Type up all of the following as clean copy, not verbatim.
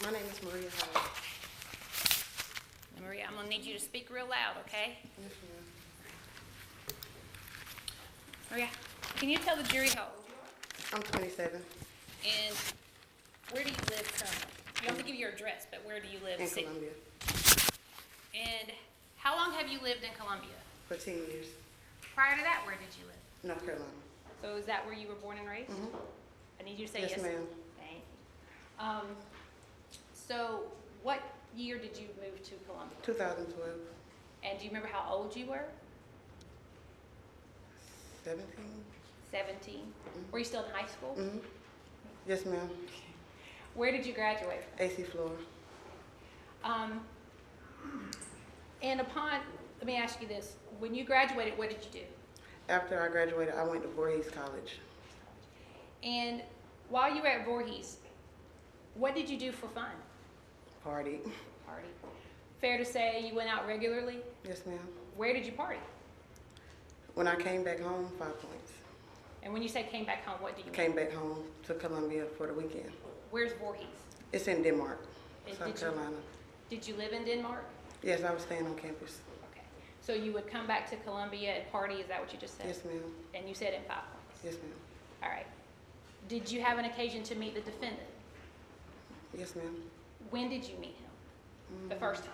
My name is Maria Howard. Maria, I'm gonna need you to speak real loud, okay? Yes, ma'am. Maria, can you tell the jury how old you I'm 27 are? And where do you live currently? You don't have to give your address, but where do you live? in Columbia And how long have you lived in Columbia? for 10 years. Prior to that, where did you live? North Carolina. So is that where you were born and raised? Mm-hmm. I need you to say Yes, yes. ma'am. Thank you. So what year did you move to Columbia? 2012. And do you remember how old you were? 17. 17. Were you still in high school? Mm-hmm. Yes, ma'am. Where did you graduate from? AC Florida. And let me ask you this, when you graduated, what did you do? After I graduated, I went to Voorhees College. And while you were at Voorhees, what did you do for fun? Party. Party. Fair to say you went out regularly? Yes, ma'am. Where did you party? When I came back home, 5 points. And when you say came back home, what do you mean? Came back home to Columbia for the weekend. Where's Voorhees? It's in Denmark, And South Carolina. Did you live in Denmark? Yes, I was staying on campus. Okay. So you would come back to Columbia and party, is that what you just said? Yes, ma'am. And you said in 5 points? Yes, ma'am. All right. Did you have an occasion to meet the defendant? Yes, ma'am. When did you meet him? The first time?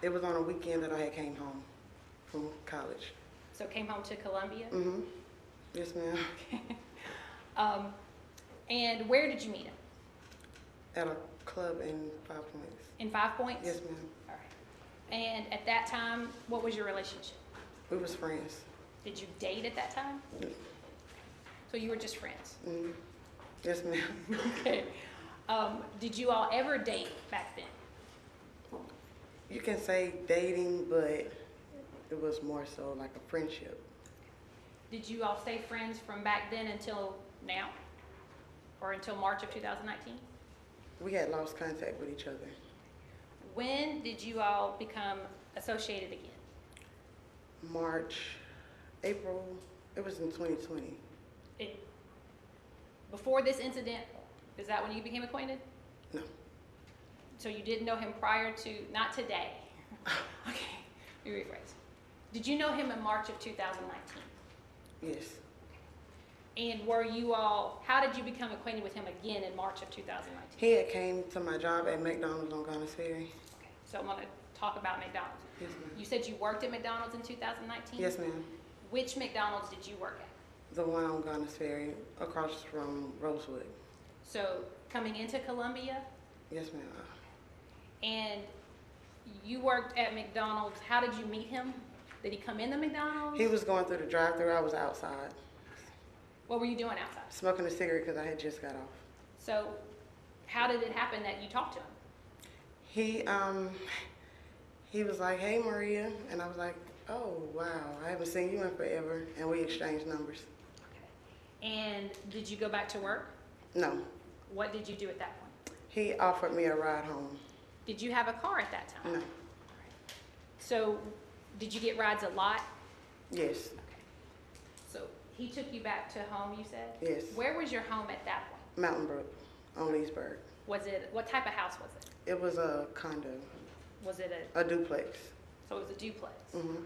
It was on a weekend that I had came home from college. So came home to Columbia? Mm-hmm. Yes, ma'am. And where did you meet him? At a club in 5 points. In 5 points? Yes, ma'am. All right. And at that time, what was your relationship? We was friends. Did you date at that time? So you were just friends? Mm-hmm. Yes, ma'am. Okay. Did you all ever date back then? You can say dating, but it was more so like a friendship. Did you all stay friends from back then until now? Or until March of 2019? We had lost contact with each other. When did you all become associated again? March, April, it was in 2020. Before this incident, is that when you became acquainted? No. So you didn't know him prior to, not today. Okay, let me rephrase. Did you know him in March of 2019? Yes. And were you all, how did you become acquainted with him again in March of 2019? He had came to my job at McDonald's on Garner's Ferry. Okay, so I'm gonna talk about McDonald's. Yes, ma'am. You said you worked at McDonald's in 2019? Yes, ma'am. Which McDonald's did you work at? The one on Garner's Ferry, across from Rosewood. So coming into Columbia, Yes, ma'am. and you worked at McDonald's, how did you meet him? Did he come in the McDonald's? He was going through the drive-thru. I was outside What were you doing outside? smoking a cigarette because I had just got off. So how did it happen that you talked to him? He was like, "Hey, Maria," and I was like, "Oh, wow, I haven't seen you in forever," and we exchanged numbers. Okay. And did you go back to work? No, What did you do at that point? he offered me a ride home. Did you have a car at that time? No. So did you get rides a lot? Yes, Okay. So he took you back to home, you said? yes. Where was your home at that point? Mountain Brook on Leesburg. Was it, what type of house was it? It was a condo, Was it a duplex. so it was a duplex? Hmm.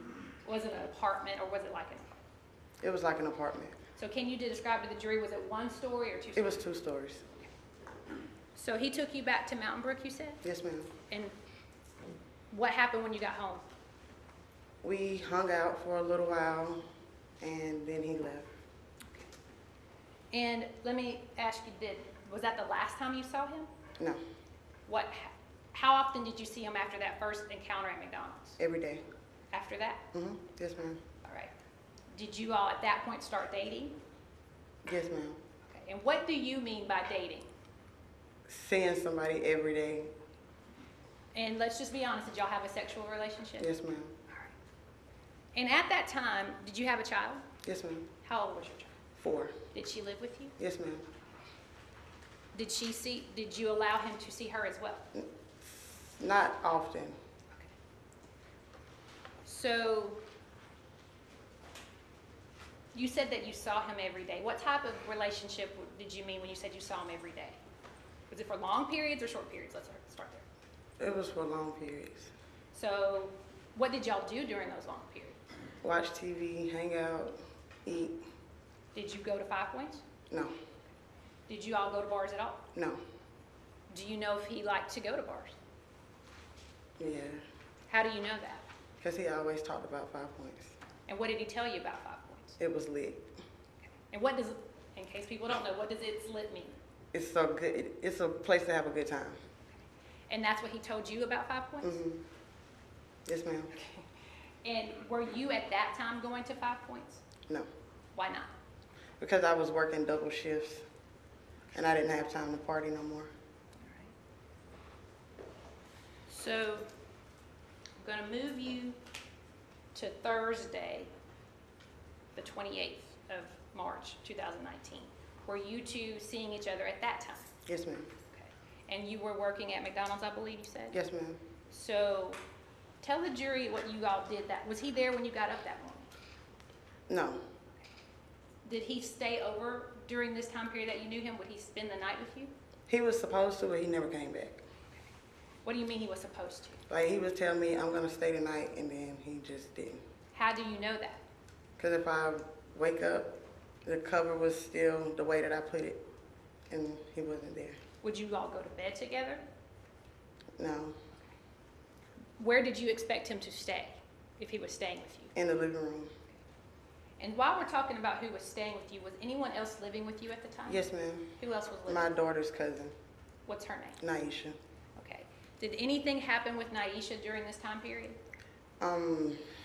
Was it an apartment or was it like an apartment? It was like an apartment. So can you describe to the jury, was it one story or two stories? It was 2 stories. So he took you back to Mountain Brook, you said? Yes, ma'am. And what happened when you got home? We hung out for a little while, and then he left. And let me ask you, was that the last time you saw him? No, How often did you see him after that first encounter at McDonald's? every day. After that? Hmm. Yes, ma'am. All right. Did you all at that point start dating? Yes, ma'am. Okay. And what do you mean by dating? Seeing somebody every day. And let's just be honest, did y'all have a sexual relationship? Yes, ma'am. All right. And at that time, did you have a child? Yes, ma'am. How old was your child? 4. Did she live with you? Yes, ma'am. Did you allow him to see her as well? Not often. Okay. So you said that you saw him every day. What type of relationship did you mean when you said you saw him every day? Was it for long periods or short periods? Let's start there. It was for long periods. So what did y'all do during those long periods? Watch TV, hang out, eat. Did you go to 5 Points? No, Did you all go to bars at all? no, Do you know if he liked to go to bars? yeah. How do you know that? Because he always talked about 5 Points. And what did he tell you about 5 Points? It was lit. And what does, in case people don't know, what does it's lit mean? It's so good. It's a place to have a good time. And that's what he told you about 5 Points? Mm-hmm. Yes, ma'am. And were you at that time going to 5 Points? No, Why not? because I was working double shifts, and I didn't have time to party no more. So I'm going to move you to Thursday, the 28th of March, 2019. Were you two seeing each other at that time? Yes, ma'am. Okay. And you were working at McDonald's, I believe you said? Yes, ma'am. So tell the jury what you all did that. Was he there when you got up that morning? No, Did he stay over during this time period that you knew him? Would he spend the night with you? he was supposed to, but he never came back. What do you mean he was supposed to? Like, he was telling me, I'm gonna stay tonight, and then he just didn't. How do you know that? Because if I wake up, the cover was still the way that I put it, and he wasn't there. Would you all go to bed together? No, Where did you expect him to stay if he was staying with you? in the living room. And while we're talking about who was staying with you, was anyone else living with you at the time? Yes, ma'am. Who else was living? My daughter's cousin, What's her name? Naisha. Okay. Did anything happen with Naisha during this time period?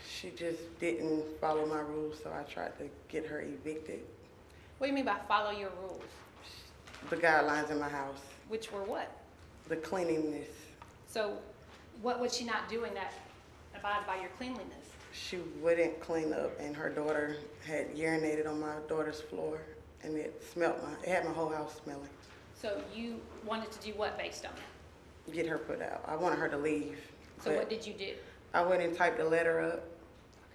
She just didn't follow my rules, so I tried to get her evicted. What do you mean by follow your rules? The guidelines in my house, Which were what? the cleanliness. So what was she not doing that abided by your cleanliness? She wouldn't clean up, and her daughter had urinated on my daughter's floor, and it had my whole house smelling. So you wanted to do what based on that? Get her put out. I wanted her to leave. So but what did you do? I went and typed a letter up,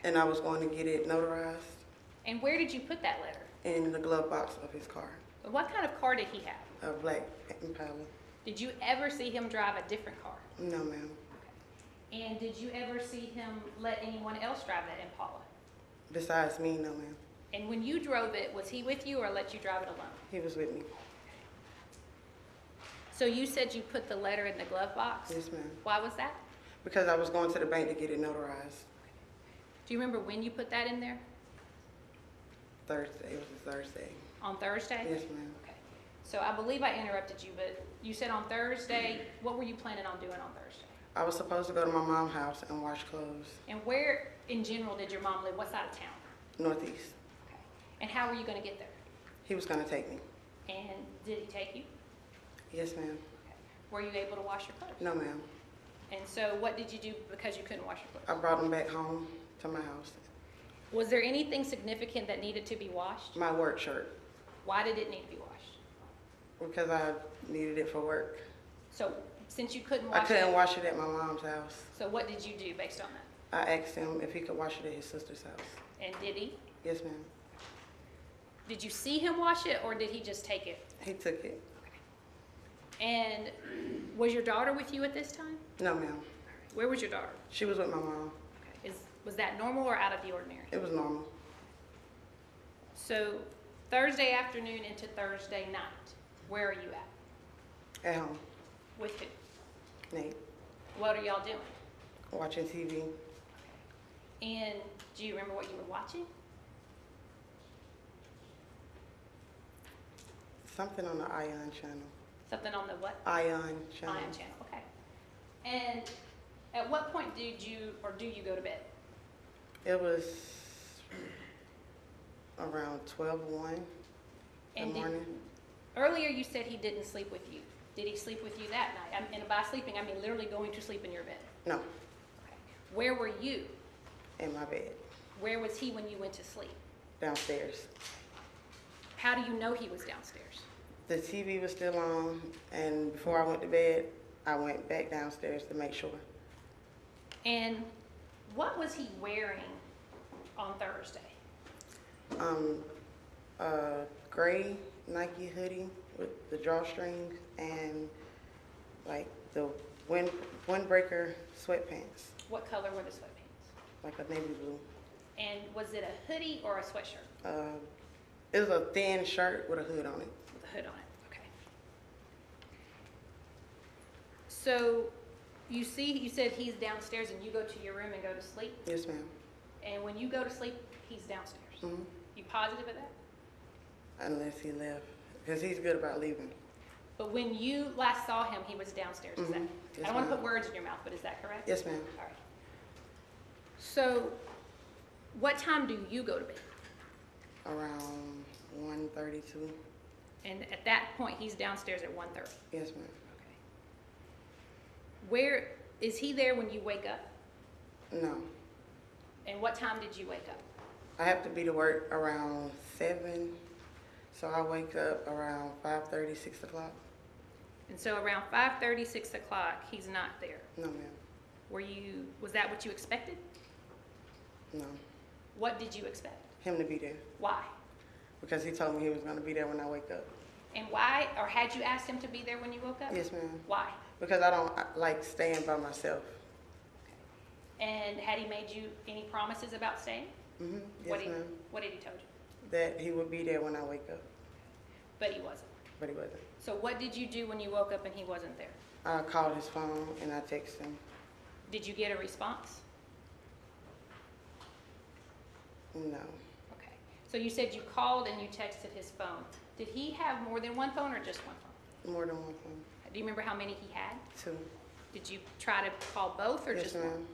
and I was going to get it notarized And where did you put that letter? in the glove box of his car, What kind of car did he have? a black Impala. Did you ever see him drive a different car? No, ma'am. And did you ever see him let anyone else drive that Impala? Besides me, no, ma'am. And when you drove it, was he with you or let you drive it alone? He was with me. So you said you put the letter in the glove box? Yes, ma'am. Why was that? Because I was going to the bank to get it notarized. Do you remember when you put that in there? Thursday. It was a Thursday. On Thursday? Yes, ma'am. Okay. So I believe I interrupted you, but you said on Thursday, what were you planning on doing on Thursday? I was supposed to go to my mom's house and wash clothes. And where in general did your mom live? What side of town? Northeast. Okay. And how were you going to get there? He was going to take me. And did he take you? Yes, ma'am. Okay. Were you able to wash your clothes? No, ma'am. And so what did you do because you couldn't wash your I clothes? brought him back home to my house. Was there anything significant that needed to be washed? My work shirt, Why did it need to be washed? because I needed it for work. So since you couldn't I wash couldn't it, wash it at my mom's house. so what did you do based on that? I asked him if he could wash it at his sister's house. And did he? Yes, ma'am. Did you see him wash it or did he just take it? He took it. And was your daughter with you at this time? No, ma'am. Where was your daughter? She was with my mom. Was that normal or out of the ordinary? It was normal. So Thursday afternoon into Thursday night, where are you at? At home. With who? Nate. What are y'all doing? Watching TV. And do you remember what you were watching? Something on the Ion channel. Something on the what? Ion channel. Ion channel, okay. And at what point did you or do you go to bed? It was around 12:01 in And the did- morning. Earlier you said he didn't sleep with you. Did he sleep with you that night? And by sleeping, I mean literally going to sleep in your bed. No, Okay. Where were you? in my bed, Where was he when you went to sleep? downstairs. How do you know he was downstairs? The TV was still on, and before I went to bed, I went back downstairs to make sure. And what was he wearing on Thursday? Gray Nike hoodie with the drawstrings and like the windbreaker sweatpants, What color were the sweatpants? like a navy blue. And was it a hoodie or a sweatshirt? It was a thin shirt with a hood on it. With a hood on it, okay. So you said he's downstairs and you go to your room and go to sleep? Yes, ma'am. And when you go to sleep, he's downstairs? Mm-hmm. You positive of that? Unless he left, because he's good about leaving. But when you last saw him, he was downstairs, is that? Mhm. Yes, I don't want to ma'am. put words in your mouth, but is that correct? Yes, ma'am. All right. So what time do you go to bed? Around 1:32. And at that point, he's downstairs at 1:30. Yes, ma'am. Okay. Where, is he there when you wake up? No. And what time did you wake up? I have to be to work around 7, so I wake up around 5:30, 6 o'clock. And so around 5:30, 6 o'clock, he's not there. No, ma'am. Was that what you expected? No. What did you expect? Him to be there, Why? because he told me he was going to be there when I wake up. And why, or had you asked him to be there when you woke up? Yes, ma'am. Why? Because I don't like staying by myself. And had he made you any promises about staying? Mm-hmm. What Yes, did, ma'am. what did he tell you? That he would be there when I wake up, But he wasn't. but he wasn't. So what did you do when you woke up and he wasn't there? I called his phone and I texted him. Did you get a response? No. Okay. So you said you called and you texted his phone. Did he have more than one phone or just one phone? More than one phone. Do you remember how many he had? 2. Did you try to call both or Yes, just one? ma'am.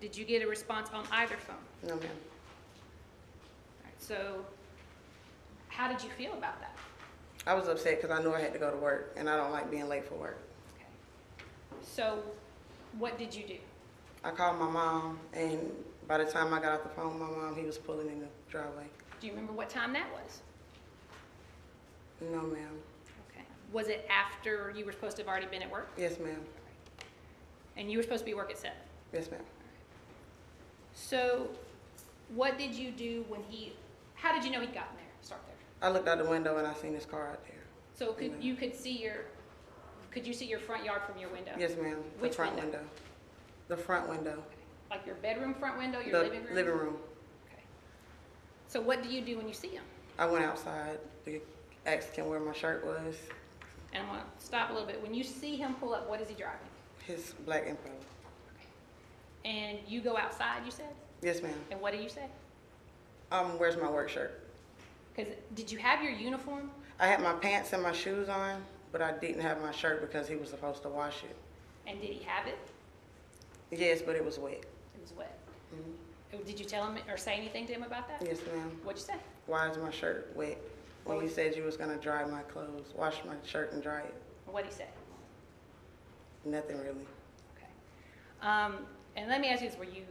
Did you get a response on either phone? No, ma'am. All right, so how did you feel about that? I was upset because I knew I had to go to work, and I don't like being late for work. Okay. So what did you do? I called my mom, and by the time I got off the phone with my mom, he was pulling in the driveway. Do you remember what time that was? No, ma'am. Okay. Was it after you were supposed to have already been at work? Yes, ma'am. And you were supposed to be at work at 7? Yes, ma'am. So what did you do how did you know he'd gotten there? Start there. I looked out the window and I seen his car out there. So could you see your front yard from your window? Yes, ma'am. Which the front window? The front window. Like your bedroom front window, your The living room? living room. Okay. So what do you do when you see him? I went outside to ask him where my shirt was. And I'm gonna stop a little bit. When you see him pull up, what is he driving? His black Impala. And you go outside, you said? Yes, ma'am. And what do you say? Where's my work shirt? Because did you have your uniform? I had my pants and my shoes on, but I didn't have my shirt because he was supposed to wash it. And did he have it? Yes, but it was wet. It was wet. Mhm. Did you tell him or say anything to him about that? Yes, ma'am. What'd you say? Why is my shirt wet? When you said you was gonna dry my clothes, wash my shirt and dry it. What'd he say? Nothing really. Okay. And let me ask you this, were you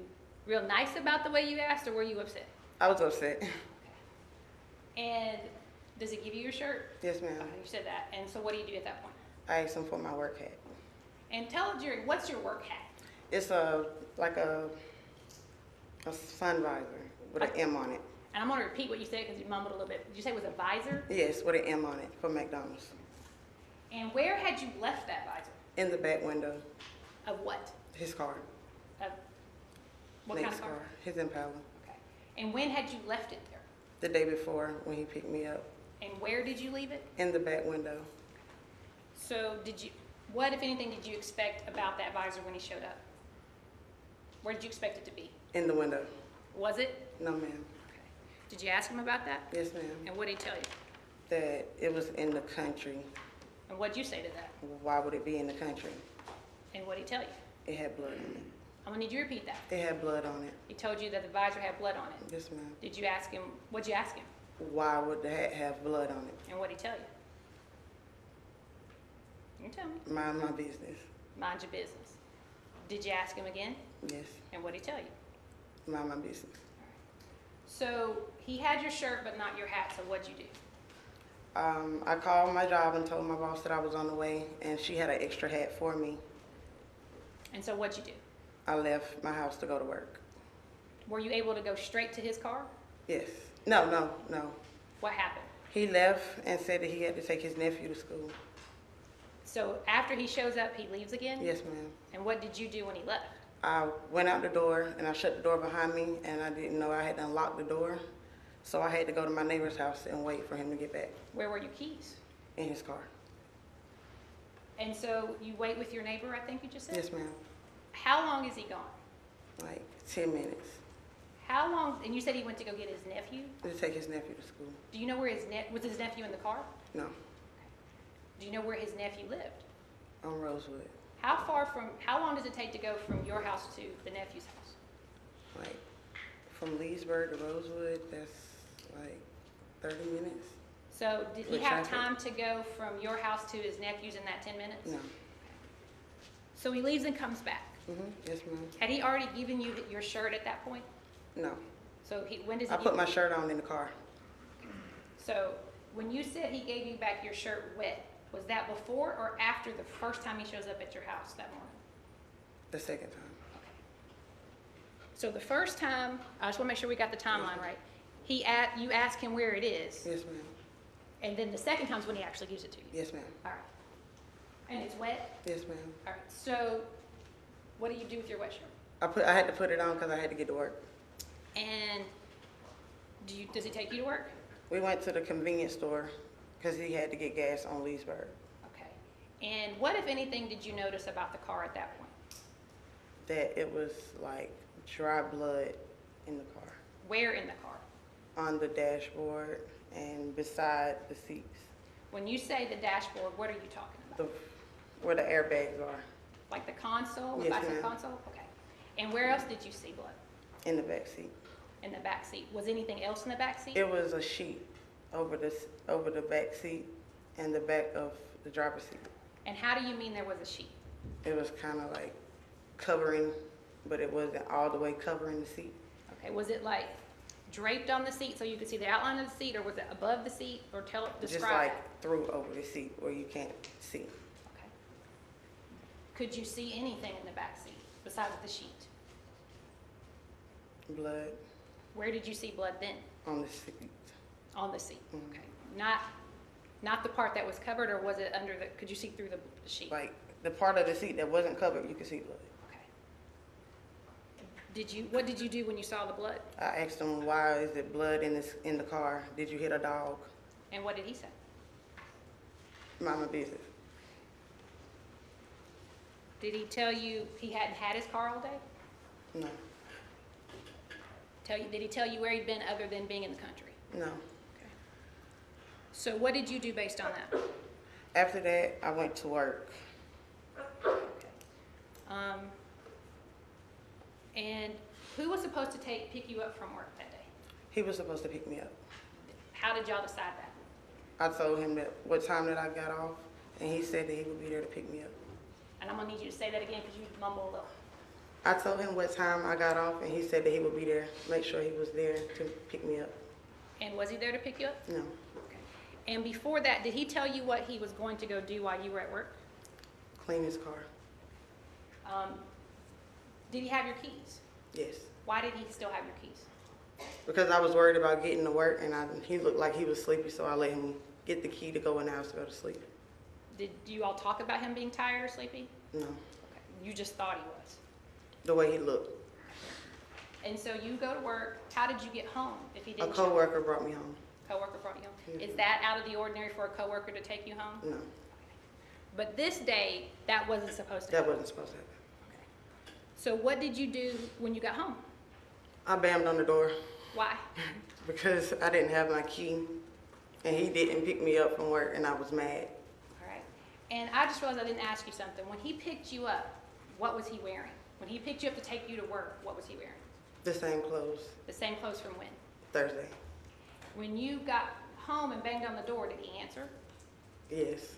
real nice about the way you asked or were you upset? I was upset. And does he give you your shirt? Yes, ma'am. Okay, you said that. And so what do you do at that point? I asked him for my work hat. And tell the jury, what's your work hat? It's like a sun visor with an M on it. And I'm going to repeat what you said because you mumbled a little bit. Did you say it was a visor? Yes, with an M on it for McDonald's. And where had you left that visor? In the back window. Of what? His car. Of what kind Nate's of car? His Impala. Okay. And when had you left it there? The day before when he picked me up. And where did you leave it? In the back window. So what, if anything, did you expect about that visor when he showed up? Where did you expect it to be? In the window. Was it? No, ma'am. Okay. Did you ask him about that? Yes, ma'am. And what did he tell you? That it was in the country. And what did you say to that? Why would it be in the country? And what did he tell you? It had blood on it. I'm going to need you to repeat that. It had blood on it. He told you that the visor had blood on it. Yes, ma'am. Did you ask him, what'd you ask him? Why would the hat have blood on it? And what did he tell you? You tell me. Mind my business. Mind your business. Did you ask him again? Yes. And what did he tell you? Mind my business. So he had your shirt but not your hat, so what'd you do? I called my job and told my boss that I was on the way, and she had an extra hat for me. And so what'd you do? I left my house to go to work. Were you able to go straight to his car? Yes. No. What happened? He left and said that he had to take his nephew to school. So after he shows up, he leaves again? Yes, ma'am. And what did you do when he left? I went out the door and I shut the door behind me, and I didn't know I had unlocked the door. So I had to go to my neighbor's house and wait for him to get back Where were your keys? in his car. And so you wait with your neighbor, I think you just said? Yes, ma'am. How long is he gone? Like 10 minutes How long, and you said he went to go get his nephew? to take his nephew to school. Do you know where was his nephew in the car? No, Do you know where his nephew lived? on Rosewood. How long does it take to go from your house to the nephew's house? Like from Leesburg to Rosewood, that's like 30 minutes. So did he With have traffic. time to go from your house to his nephew's in that 10 minutes? No. So he leaves and comes back. Yes, ma'am. Had he already given you your shirt at that point? No. So when does he I put my shirt on in the car. So when you said he gave you back your shirt wet, was that before or after the first time he shows up at your house that morning? The second time. So the first time, I just want to make sure we got the timeline right. You ask him where it is, Yes, ma'am. and then the second time is when he actually gives it to you. Yes, ma'am. All right. And it's wet? Yes, ma'am. All right. So what do you do with your wet shirt? I had to put it on because I had to get to work. And does he take you to work? We went to the convenience store because he had to get gas on Leesburg. Okay. And what, if anything, did you notice about the car at that point? That it was like dry blood in the car, Where in the car? on the dashboard and beside the seats, When you say the dashboard, what are you talking about? where the airbags are, Like the console, the Yes, back seat ma'am. console? Okay. And where else did you see blood? in the back seat. In the back seat. Was anything else in the back seat? It was a sheet over the back seat and the back of the driver's seat. And how do you mean there was a sheet? It was kind of like covering, but it wasn't all the way covering the seat. Okay, was it like draped on the seat so you could see the outline of the seat, or was it above the seat, or describe Just like that? through over the seat where you can't see. Okay. Could you see anything in the back seat besides the sheet? Blood Where did you see blood then? on the seat. On the seat. Mhm. Okay. Not the part that was covered, or was it under the? Could you see through the sheet? Like the part of the seat that wasn't covered, you could see blood. Okay. What did you do when you saw the blood? I asked him, why is it blood in the car? Did you hit a dog? And what did he say? Mind my business. Did he tell you he hadn't had his car all day? No. Did he tell you where he'd been other than being in the country? No. Okay. So what did you do based on that? After that, I went to work. Okay. And who was supposed to pick you up from work that day? He was supposed to pick me up. How did y'all decide that? I told him that what time that I got off, and he said that he would be there to pick me up. And I'm gonna need you to say that again because you mumble a little. I told him what time I got off, and he said that he would be there, make sure he was there to pick me up. And was he there to pick you up? No. Okay. And before that, did he tell you what he was going to go do while you were at work? Clean his car. Did he have your keys? Yes. Why did he still have your keys? Because I was worried about getting to work, and he looked like he was sleepy, so I let him get the key to go in the house to go to sleep. Did you all talk about him being tired or sleepy? No. Okay. You just thought he was. The way he looked. And so you go to work. How did you get home if he A didn't? coworker brought me home. Coworker brought you home. Mhm. Is that out of the ordinary for a coworker to take you home? No. But this day, that wasn't supposed to That happen. wasn't supposed to happen. So what did you do when you got home? I bammed on the door Why? because I didn't have my key, and he didn't pick me up from work, and I was mad. All right. And I just realized I didn't ask you something. When he picked you up, what was he wearing? When he picked you up to take you to work, what was he wearing? The same clothes. The same clothes from when? Thursday. When you got home and banged on the door, did he answer? Yes.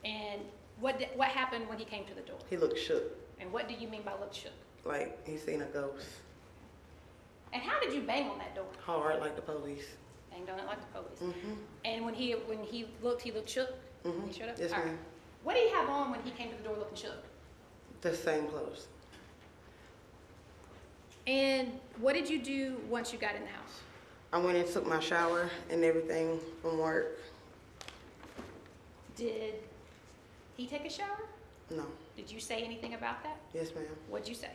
And what happened when he came to the door? He looked shook, And what do you mean by look shook? like he seen a ghost. And how did you bang on that door? Hard, like the police. Banged on it like the police. Mm-hmm. And when he looked shook? Mm-hmm. He showed up? Yes, All right. ma'am. What did he have on when he came to the door looking shook? The same clothes. And what did you do once you got in the house? I went and took my shower and everything from work. Did he take a shower? No. Did you say anything about that? Yes, ma'am. What'd you say?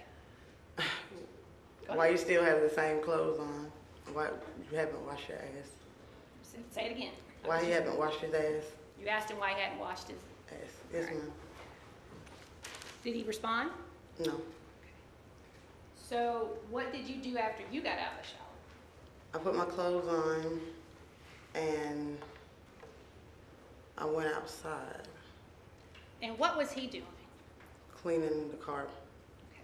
Why you still have the same clothes on? Why you haven't washed your ass? Say it again. Why he haven't washed his ass? You asked him why he hadn't washed his. Ass. Yes, All right. ma'am. Did he respond? No. So what did you do after you got out of the shower? I put my clothes on and I went outside And what was he doing? cleaning the car, Okay.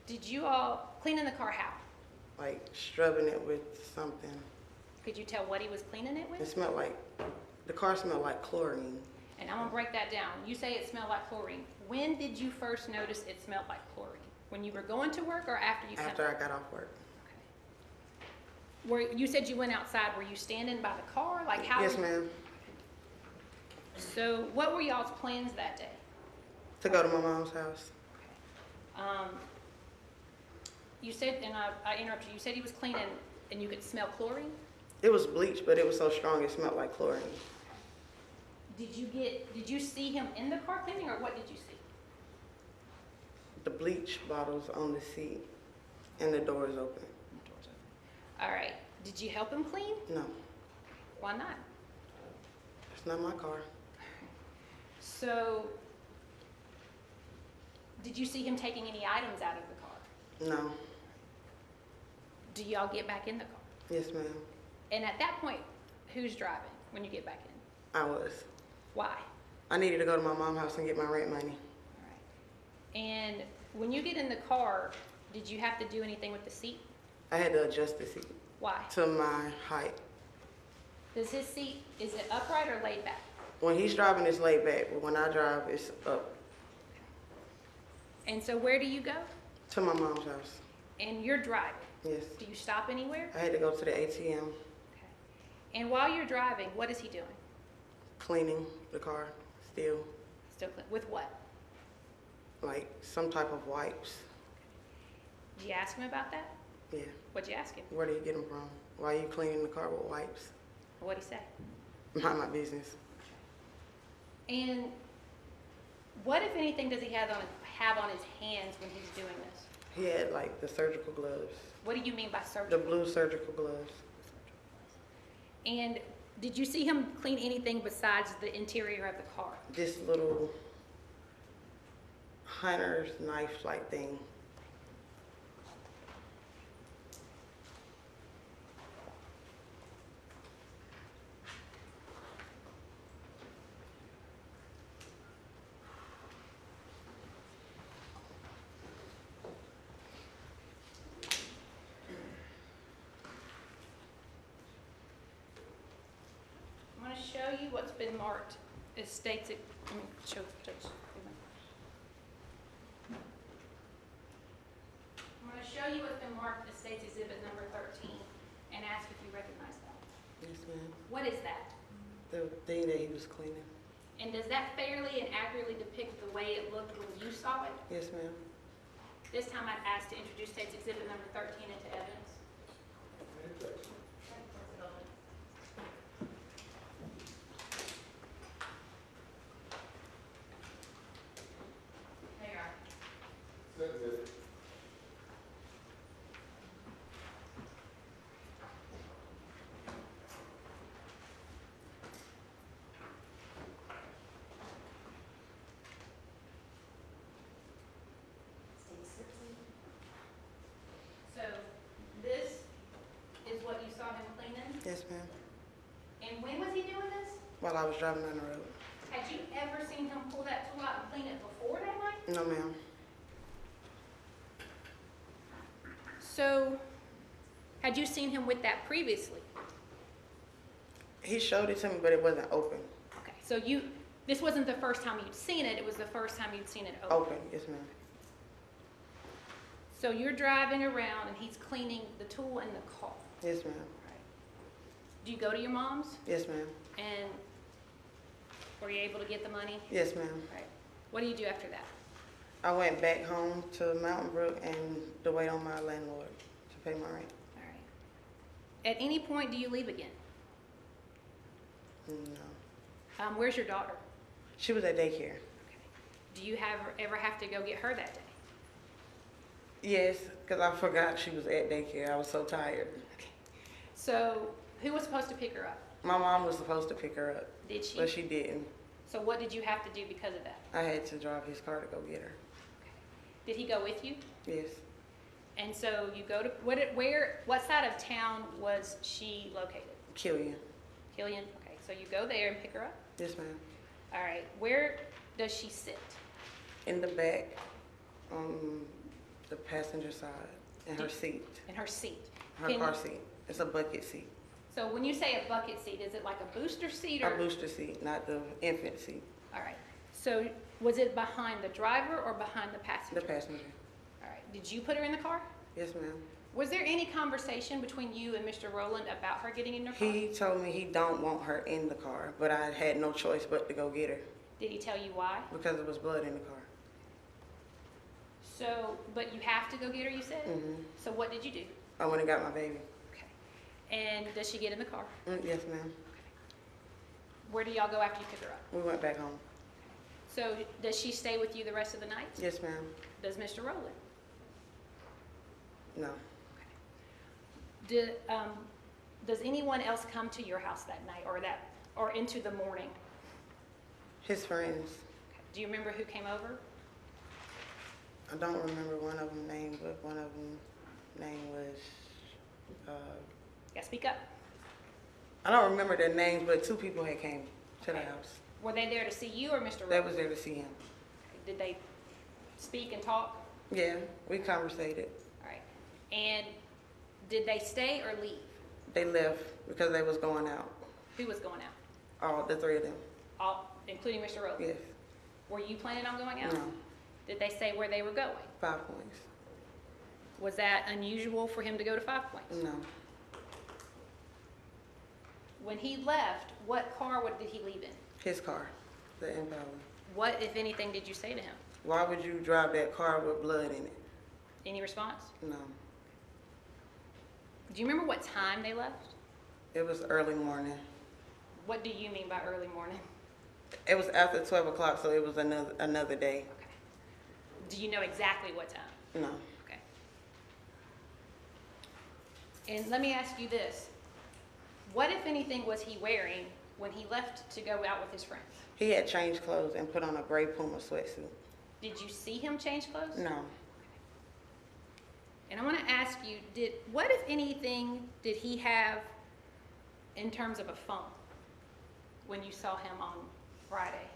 Did you all cleaning the car how? like scrubbing it with something. Could you tell what he was cleaning it with? It smelled like, the car smelled like chlorine. And I'm gonna break that down. You say it smelled like chlorine. When did you first notice it smelled like chlorine? When you were going to work or after you After I got off work. Okay. Were you said you went outside? Were you standing by the car? Like how? Yes, ma'am. So what were y'all's plans that day? To go to my mom's house. You said, and I interrupted you. You said he was cleaning, and you could smell chlorine. It was bleach, but it was so strong it smelled like chlorine. Did you see him in the car cleaning, or what did you see? The bleach bottles on the seat and the doors open. All right. Did you help him clean? No, Why not? it's not my car. So, did you see him taking any items out of the car? No. Do y'all get back in the car? Yes, ma'am. And at that point, who's driving when you get back in? I was. Why? I needed to go to my mom's house and get my rent money. All right. And when you get in the car, did you have to do anything with the seat? I had to adjust the seat Why? to my height. Does his seat, is it upright or laid back? When he's driving, it's laid back, but when I drive, it's up. And so where do you go? To my mom's house. And you're driving. Yes. Do you stop anywhere? I had to go to the ATM, Okay. And while you're driving, what is he doing? cleaning the car, still, Still clean. With what? like some type of wipes. Did you ask him about that? Yeah. What'd you ask him? Where do you get them from? Why are you cleaning the car with wipes? What'd he say? Mind my business. And what, if anything, does he have on his hands when he's doing this? He had like the surgical gloves, What do you mean by the surgical? blue surgical gloves. And did you see him clean anything besides the interior of the car? This little hunter's knife-like thing. I'm going to show you what's been marked as states. Show. I'm going to show you what's been marked as states exhibit number 13 and ask if you recognize that. Yes, ma'am. What is that? The thing that he was cleaning. And does that fairly and accurately depict the way it looked when you saw it? Yes, ma'am. This time I'd ask to introduce states exhibit number 13 into evidence. There you are. So this is what you saw him cleaning? Yes, ma'am. And when was he doing this? While I was driving down the road. Had you ever seen him pull that tool out and clean it before that night? No, ma'am. So, had you seen him with that previously? He showed it to me, but it wasn't open. Okay, so this wasn't the first time you'd seen it, it was the first time you'd seen it open. Open, yes, ma'am. So you're driving around and he's cleaning the tool in the car. Yes, ma'am. Right. Do you go to your mom's? Yes, ma'am. And were you able to get the money? Yes, ma'am. Right. What do you do after that? I went back home to Mountain Brook and to wait on my landlord to pay my rent. All right. At any point, do you leave again? No. Where's your daughter? She was at daycare. Do you ever have to go get her that day? Yes, because I forgot she was at daycare. I was so tired. Okay. So who was supposed to pick her up? My mom was supposed to pick her up. Did she? But she didn't. So what did you have to do because of that? I had to drive his car to go get her. Okay. Did he go with you? Yes. And so you go to, what side of town was she located? Killian. Killian? Okay, so you go there and pick her up? Yes, ma'am. All right, where does she sit? In the back, on the passenger side, in her seat. In her seat? Her car seat. It's a bucket seat. So when you say a bucket seat, is it like a booster seat or? A booster seat, not the infant seat. All right, so was it behind the driver or behind the passenger? The passenger. All right, did you put her in the car? Yes, ma'am. Was there any conversation between you and Mr. Rowland about her getting in your car? He told me he don't want her in the car, but I had no choice but to go get her. Did he tell you why? Because there was blood in the car. So, but you have to go get her, you said? Mm-hmm. So what did you do? I went and got my baby. Okay. And does she get in the car? Yes, ma'am. Where do y'all go after you pick her up? We went back home. So does she stay with you the rest of the night? Yes, ma'am. Does Mr. Rowland? No. Does anyone else come to your house that night or into the morning? His friends. Do you remember who came over? I don't remember one of them name, but one of them name was, Yeah, speak up. I don't remember their names, but two people had came to the Okay. house. Were they there to see you or Mr. They Rowland? was there to see him. Did they speak and talk? Yeah, we conversated. All right. And did they stay or leave? They left because they was going out. Who was going out? All the three of them. All, including Mr. Rowland? Yes. Were you planning on going out? No. Did they say where they were going? 5 points. Was that unusual for him to go to 5 Points? No. When he left, what car did he leave in? His car, the Impala. What, if anything, did you say to him? Why would you drive that car with blood in it? Any response? No. Do you remember what time they left? It was early morning. What do you mean by early morning? It was after 12 o'clock, so it was another day. Okay. Do you know exactly what time? No. Okay. And let me ask you this. What, if anything, was he wearing when he left to go out with his friends? He had changed clothes and put on a gray Puma sweatsuit. Did you see him change clothes? No. And I want to ask you, what, if anything, did he have in terms of a phone when you saw him on Friday?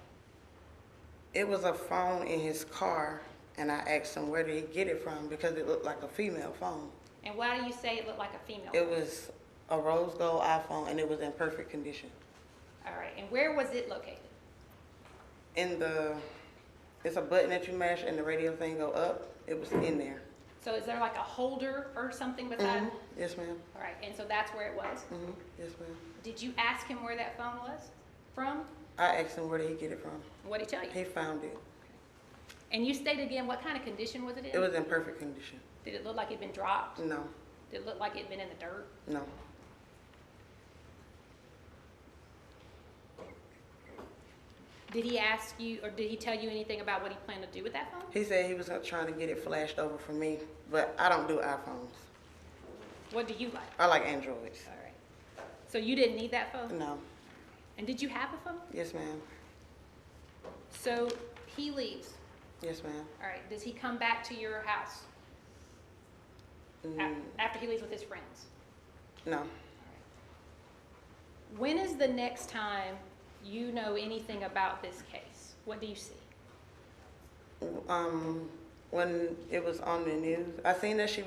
It was a phone in his car, and I asked him where did he get it from because it looked like a female phone. And why do you say it looked like a female? It was a rose gold iPhone, and it was in perfect condition. All right. And where was it located? It's a button that you mash, and the radio thing go up. It was in there. So is there like a holder or something beside? Mm-hmm. Yes, ma'am. All right. And so that's where it was? Mm-hmm. Yes, ma'am. Did you ask him where that phone was from? I asked him where did he get it from. What did he tell you? He found it. And you stated again, what kind of condition was it in? It was in perfect condition. Did it look like it'd been dropped? No. Did it look like it'd been in the dirt? No. Did he ask you, or did he tell you anything about what he planned to do with that phone? He said he was trying to get it flashed over for me, but I don't do iPhones. What do you like? I like Androids. All right. So you didn't need that phone? No. And did you have a phone? Yes, ma'am. So he leaves. Yes, ma'am. All right. Does he come back to your house after he leaves with his friends? No. All right. When is the next time you know anything about this case? What do you see? When it was on the news, I seen that she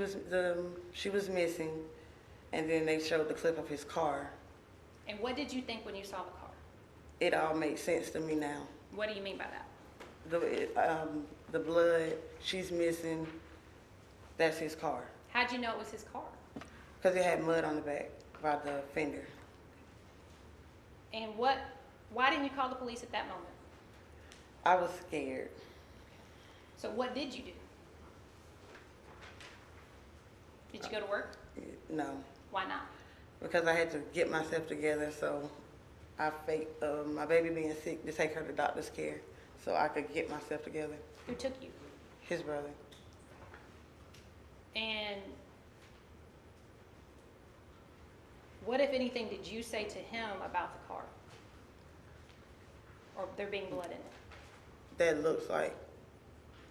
was missing, and then they showed the clip of his car. And what did you think when you saw the car? It all makes sense to me now. What do you mean by that? The blood, she's missing, that's his car. How'd you know it was his car? Because it had mud on the back by the fender. And why didn't you call the police at that moment? I was scared. So what did you do? Did you go to work? No. Why not? because I had to get myself together, so I faked my baby being sick to take her to doctor's care so I could get myself together. Who took you? His brother. And what, if anything, did you say to him about the car? Or there being blood in it? That looks like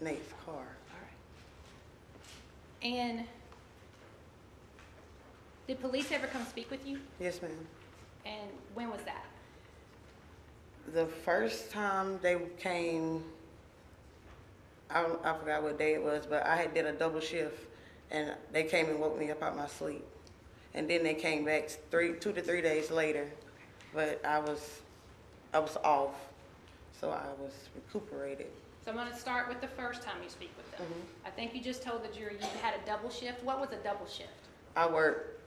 Nate's car. All right. And did police ever come speak with you? Yes, ma'am. And when was that? The first time they came, I forgot what day it was, but I had did a double shift, and they came and woke me up out my sleep. And then they came back 2 to 3 days later, but I was off, so I was recuperated. So I'm going to start with the first time you speak with them. Mhm. I think you just told the jury you had a double shift. What was a double shift? I worked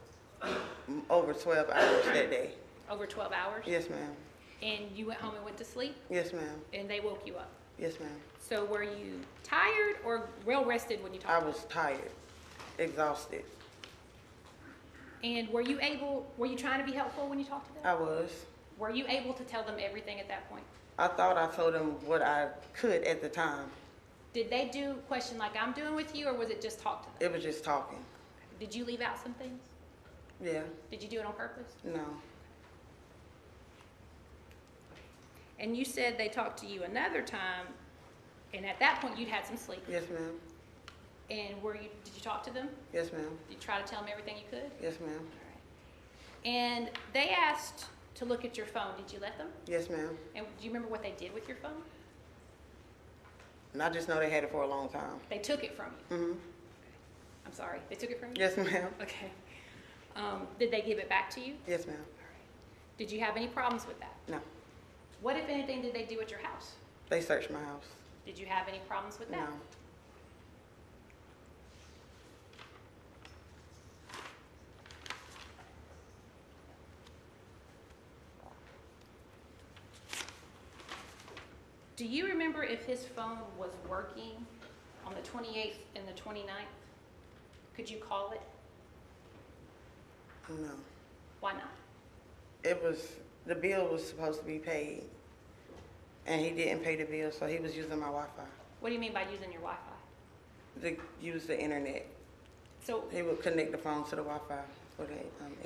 over 12 hours that day. Over 12 hours? Yes, ma'am. And you went home and went to sleep? Yes, ma'am. And they woke you up? Yes, ma'am. So were you tired or well rested when you talked I to them? was tired, exhausted. And were you trying to be helpful when you talked to them? I was. Were you able to tell them everything at that point? I thought I told them what I could at the time. Did they do question like I'm doing with you, or was it just talk to them? It was just talking. Did you leave out some things? Yeah. Did you do it on purpose? No. And you said they talked to you another time, and at that point you'd had some sleep. Yes, ma'am. And did you talk to them? Yes, ma'am. Did you try to tell them everything you could? Yes, ma'am. All right. And they asked to look at your phone. Did you let them? Yes, ma'am. And do you remember what they did with your phone? And I just know they had it for a long time. They took it from you. Mm-hmm. I'm sorry. They took it from you? Yes, ma'am. Okay. Did they give it back to you? Yes, ma'am. Did you have any problems with that? No. What, if anything, did they do at your house? They searched my house. Did you have any problems with that? No. Do you remember if his phone was working on the 28th and the 29th? Could you call it? No. Why not? The bill was supposed to be paid, and he didn't pay the bill, so he was using my Wi-Fi What do you mean by using your Wi-Fi? to use the internet. So, He would connect the phone to the Wi-Fi for the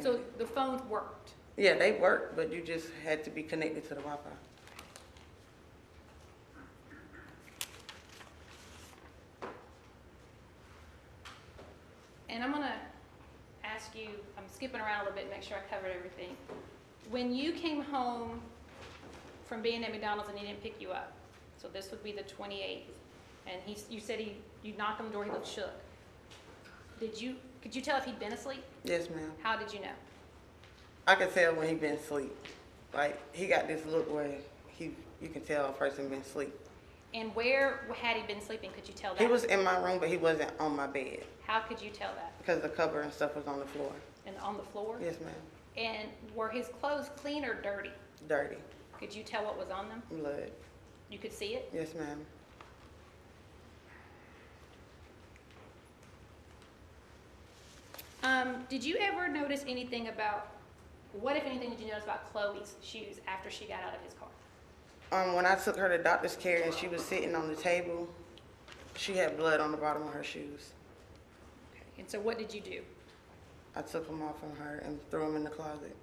so internet. the phones worked. Yeah, they worked, but you just had to be connected to the Wi-Fi. And I'm gonna ask you, I'm skipping around a little bit to make sure I covered everything. When you came home from being at McDonald's and he didn't pick you up, so this would be the 28th, and you said you knocked on the door, he looked shook. Could you tell if he'd been asleep? Yes, ma'am. How did you know? I could tell when he been asleep. Like, he got this look where you can tell a person been asleep. And where had he been sleeping? Could you tell that? He was in my room, but he wasn't on my bed How could you tell that? because the cover and stuff was on the floor. And on the floor? Yes, ma'am. And were his clothes clean or dirty? Dirty. Could you tell what was on them? Blood. You could see it? Yes, ma'am. Did you ever notice anything about, what if anything did you notice about Chloe's shoes after she got out of his car? When I took her to doctor's care and she was sitting on the table, she had blood on the bottom of her shoes. Okay. And so what did you do? I took them off from her and threw them in the closet.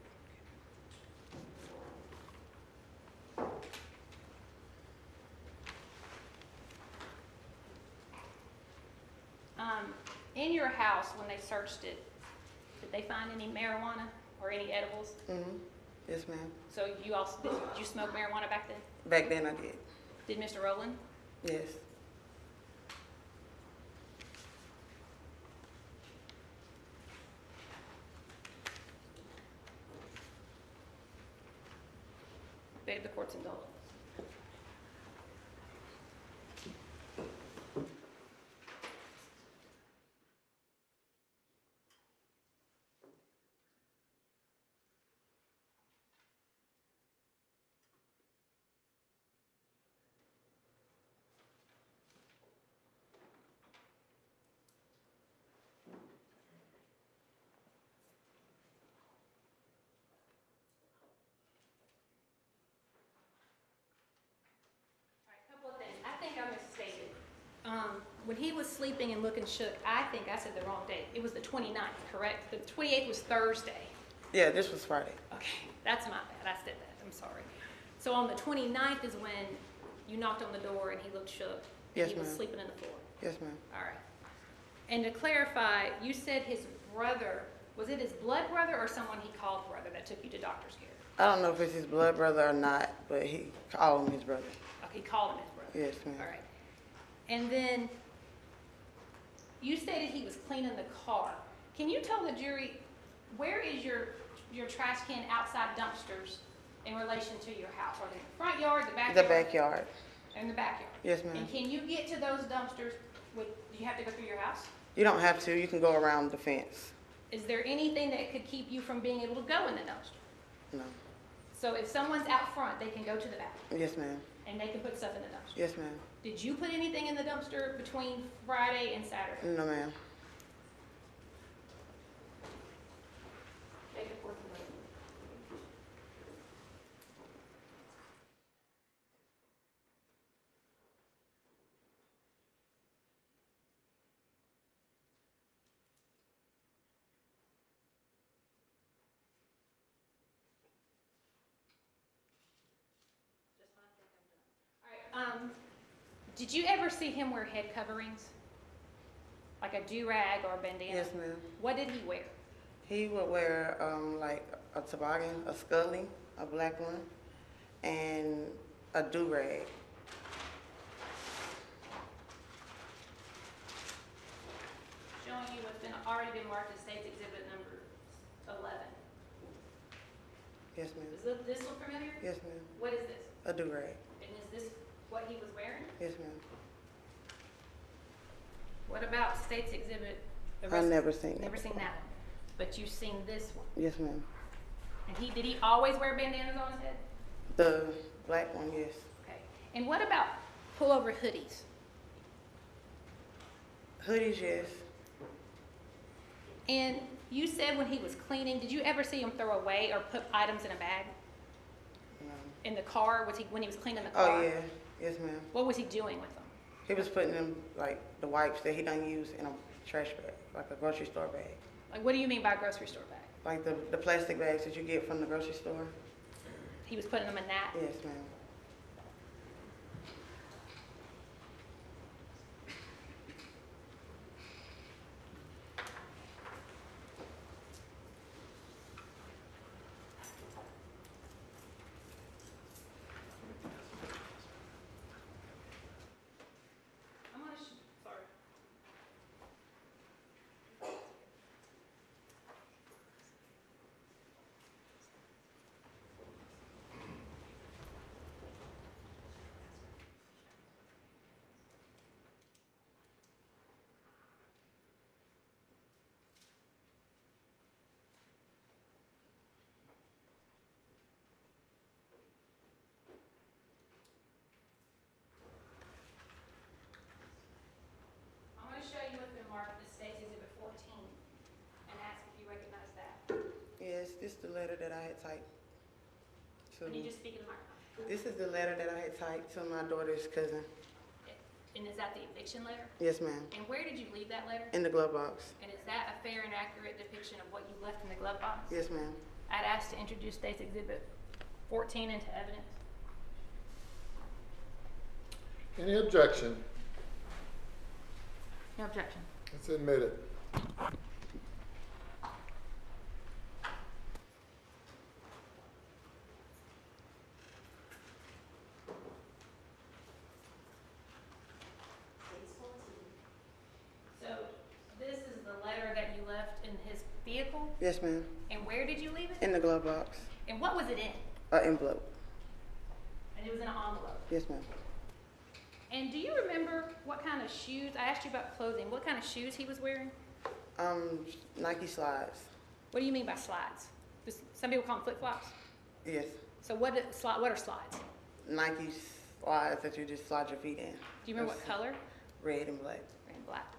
In your house, when they searched it, did they find any marijuana or any edibles? Mm-hmm. Yes, ma'am. So did you smoke marijuana back then? Back then I did. Did Mr. Rowland? Yes. Beg the court's indulgence. When he was sleeping and looking shook, I think I said the wrong date. It was the 29th, correct? The 28th was Thursday. Yeah, this was Friday. Okay, that's my bad. I said that. I'm sorry. So on the 29th is when you knocked on the door and he looked shook. Yes, He was ma'am. sleeping in the floor. Yes, ma'am. All right. And to clarify, you said his brother, was it his blood brother or someone he called brother that took you to doctor's care? I don't know if it's his blood brother or not, but he called him his brother. Okay, he called him his brother. Yes, ma'am. All right. And then you stated he was cleaning the car. Can you tell the jury, where is your trash can outside dumpsters in relation to your house? Are they in the front yard, the backyard? The backyard. In the backyard? Yes, ma'am. And can you get to those dumpsters, do you have to go through your house? You don't have to. You can go around the fence. Is there anything that could keep you from being able to go in the dumpster? No. So if someone's out front, they can go to the back Yes, ma'am. and they can put stuff in the dumpster? Yes, ma'am. Did you put anything in the dumpster between Friday and Saturday? No, ma'am. Jacob, where's the letter? All right. Did you ever see him wear head coverings? Like a do-rag or a bandana? Yes, ma'am. What did he wear? He would wear like a toboggan, a scully, a black one, and a do-rag. Showing you what's already been marked as State's Exhibit number 11. Yes, ma'am. Does this look familiar? Yes, ma'am. What is this? A do-rag. And is this what he was wearing? Yes, ma'am. What about State's Exhibit? the I've rest- never seen that. Never seen that one. But you've seen this one. Yes, ma'am. And did he always wear bandanas on his head? The black one, yes. Okay. And what about pullover hoodies? Hoodies, yes. And you said when he was cleaning, did you ever see him throw away or put items in a bag? No. In the car? When he was cleaning the car? Oh, yeah. Yes, ma'am. What was he doing with them? He was putting them, like, the wipes that he done use in a trash bag, like a grocery store bag. Like, what do you mean by grocery store bag? Like the plastic bags that you get from the grocery store. He was putting them in that? Yes, ma'am. I'm gonna, sorry. I'm gonna show you what's been marked as State's Exhibit 14 and ask if you recognize that. Yes, this is the letter that I had typed to. Can you just speak in the microphone? This is the letter that I had typed to my daughter's cousin. And is that the eviction letter? Yes, ma'am. And where did you leave that letter? In the glove box. And is that a fair and accurate depiction of what you left in the glove box? Yes, ma'am. I'd ask to introduce State's Exhibit 14 into evidence. Any objection? No objection. It's admitted. So this is the letter that you left in his vehicle? Yes, ma'am. And where did you leave it? In the glove box. And what was it in? Envelope. And it was in an envelope. Yes, ma'am. And do you remember what kind of shoes, I asked you about clothing, what kind of shoes he was wearing? Nike slides. What do you mean by slides? Some people call them flip-flops. Yes. So what are slides? Nike slides that you just slide your feet in. Do you remember what color? Red and black. Red and black.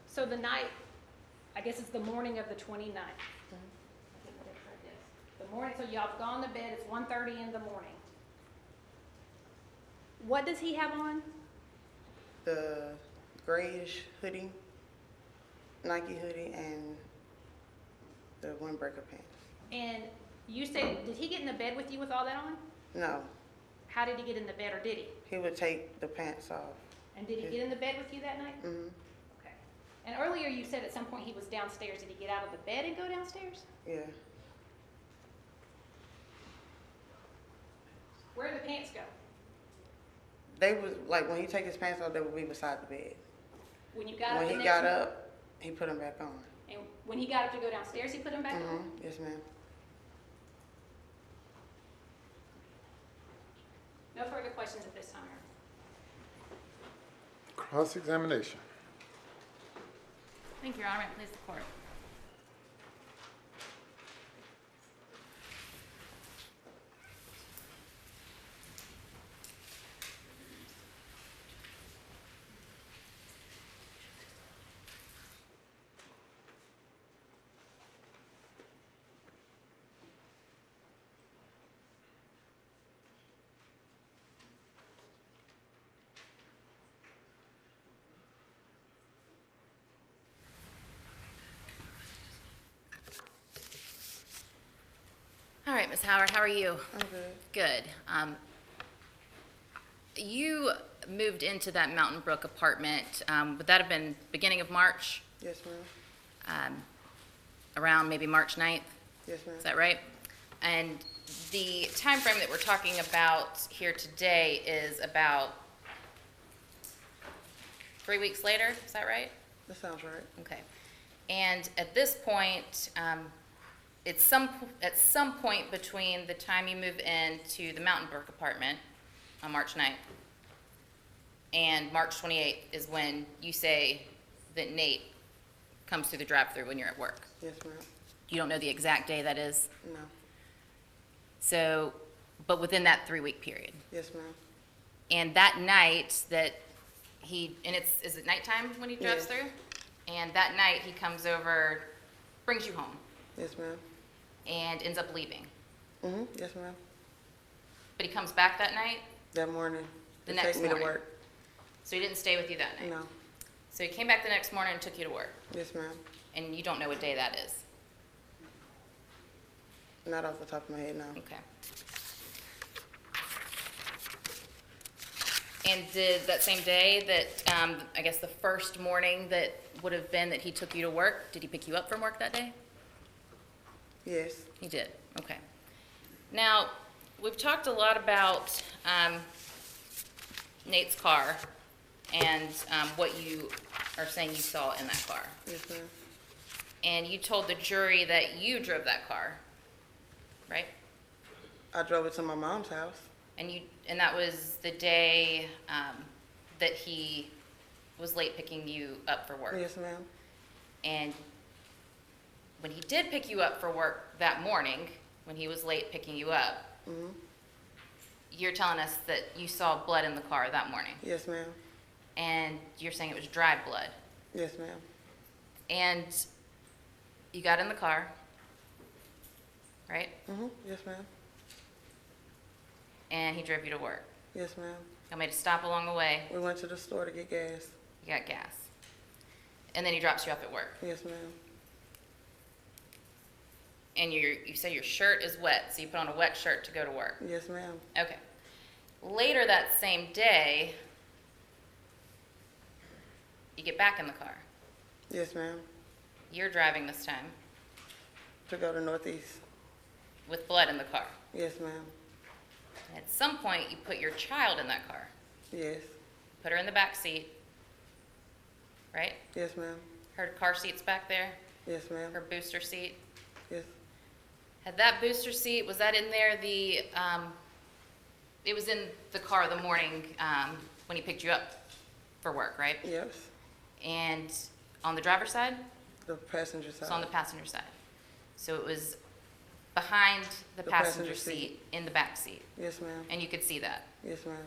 So the night, I guess it's the morning of the 29th. The morning, so y'all have gone to bed, it's 1:30 in the morning. What does he have on? The grayish hoodie, Nike hoodie, and the windbreaker pants. And you said, did he get in the bed with you with all that on? No, How did he get in the bed, or did he? he would take the pants off. And did he get in the bed with you that night? Hmm. Okay. And earlier you said at some point he was downstairs. Did he get out of the bed and go downstairs? Yeah. Where did the pants go? They was like when he take his pants off, they would be beside the bed. When you got up When the he next got morning? up, he put them back on. And when he got up to go downstairs, he put them back on? Yes, ma'am. No further questions at this time, Your Honor. Cross-examination. Thank you, Your Honor. Please the court. All right, Ms. Howard, how are you? I'm good. Good. You moved into that Mountain Brook apartment, would that have been beginning of March? Yes, ma'am. Around maybe March 9th? Yes, ma'am. Is that right? And the time frame that we're talking about here today is about 3 weeks later, is that right? That sounds right. Okay. And at this point, at some point between the time you move into the Mountain Brook apartment on March 9th and March 28th is when you say that Nate comes through the drive-thru when you're at work. Yes, ma'am. You don't know the exact day that is? No. So, but within that 3-week period. Yes, ma'am. And that night that is it nighttime when he drives Yes. through? And that night he comes over, brings you home, Yes, ma'am. and ends up leaving. Yes, ma'am. But he comes back that night, That morning. The to next take me morning. to work. so he didn't stay with you that night. No. So he came back the next morning and took you to work, Yes, ma'am. and you don't know what day that is. Not off the top of my head, no. Okay. And did that same day that, I guess the first morning that would have been that he took you to work, did he pick you up from work that day? Yes. He did, okay. Now, we've talked a lot about Nate's car and what you are saying you saw in that car. Yes, ma'am. And you told the jury that you drove that car, right? I drove it to my mom's house. And that was the day that he was late picking you up for work. Yes, ma'am. And when he did pick you up for work that morning, when he was late picking you up, you're telling us that you saw blood in the car that morning. Yes, ma'am. And you're saying it was dried blood. Yes, ma'am. And you got in the car, right? Yes, ma'am. And he drove you to work. Yes, ma'am. I made a stop along the way. We went to the store to get gas. You got gas. And then he drops you off at work. Yes, ma'am. And you say your shirt is wet, so you put on a wet shirt to go to work. Yes, ma'am. Okay. Later that same day, you get back in the car. Yes, ma'am. You're driving this time To go to Northeast. with blood in the car. Yes, ma'am. At some point, you put your child in that car. Yes. Put her in the back seat, right? Yes, ma'am. Her car seat's back there, Yes, ma'am. her booster seat. Yes. Had that booster seat, was that in there it was in the car the morning when he picked you up for work, right? Yes. And on the driver's side? The passenger side. It's on the passenger side. So it was behind the The passenger passenger seat seat. in the back seat, Yes, ma'am. and you could see that. Yes, ma'am.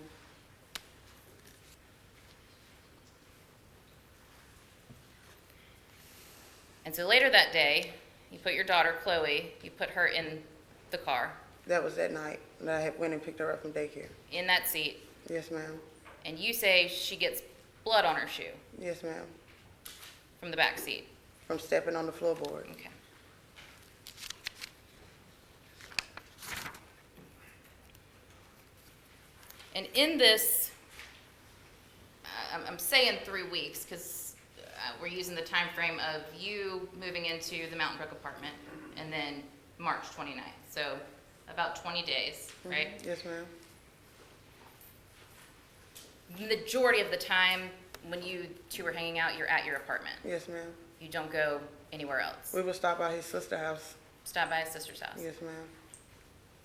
And so later that day, you put your daughter, Chloe, you put her in the car, That was that night that I had went and picked her up from daycare. in that seat, Yes, ma'am. and you say she gets blood on her shoe Yes, ma'am. from the back seat. From stepping on the floorboard. Okay. And in this, I'm saying 3 weeks because we're using the time frame of you moving into the Mountain Brook apartment and then March 29th. So about 20 days, right? Yes, ma'am. Majority of the time when you two are hanging out, you're at your apartment. Yes, ma'am. You don't go anywhere else. We would stop by his sister's house. Stop by his sister's house. Yes, ma'am.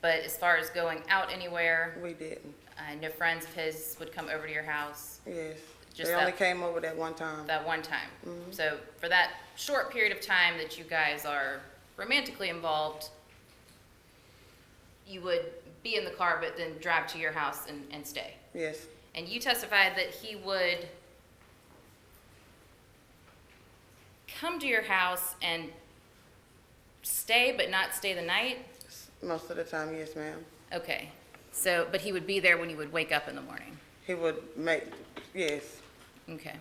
But as far as going out anywhere, We didn't. no friends of his would come over to your house Yes. Just They only that- came over that one time. that one time. Mhm. So for that short period of time that you guys are romantically involved, you would be in the car but then drive to your house and stay. Yes. And you testified that he would come to your house and stay but not stay the night? Most of the time, yes, ma'am. Okay. So, but he would be there when you would wake up in the morning? He would make, yes. Okay.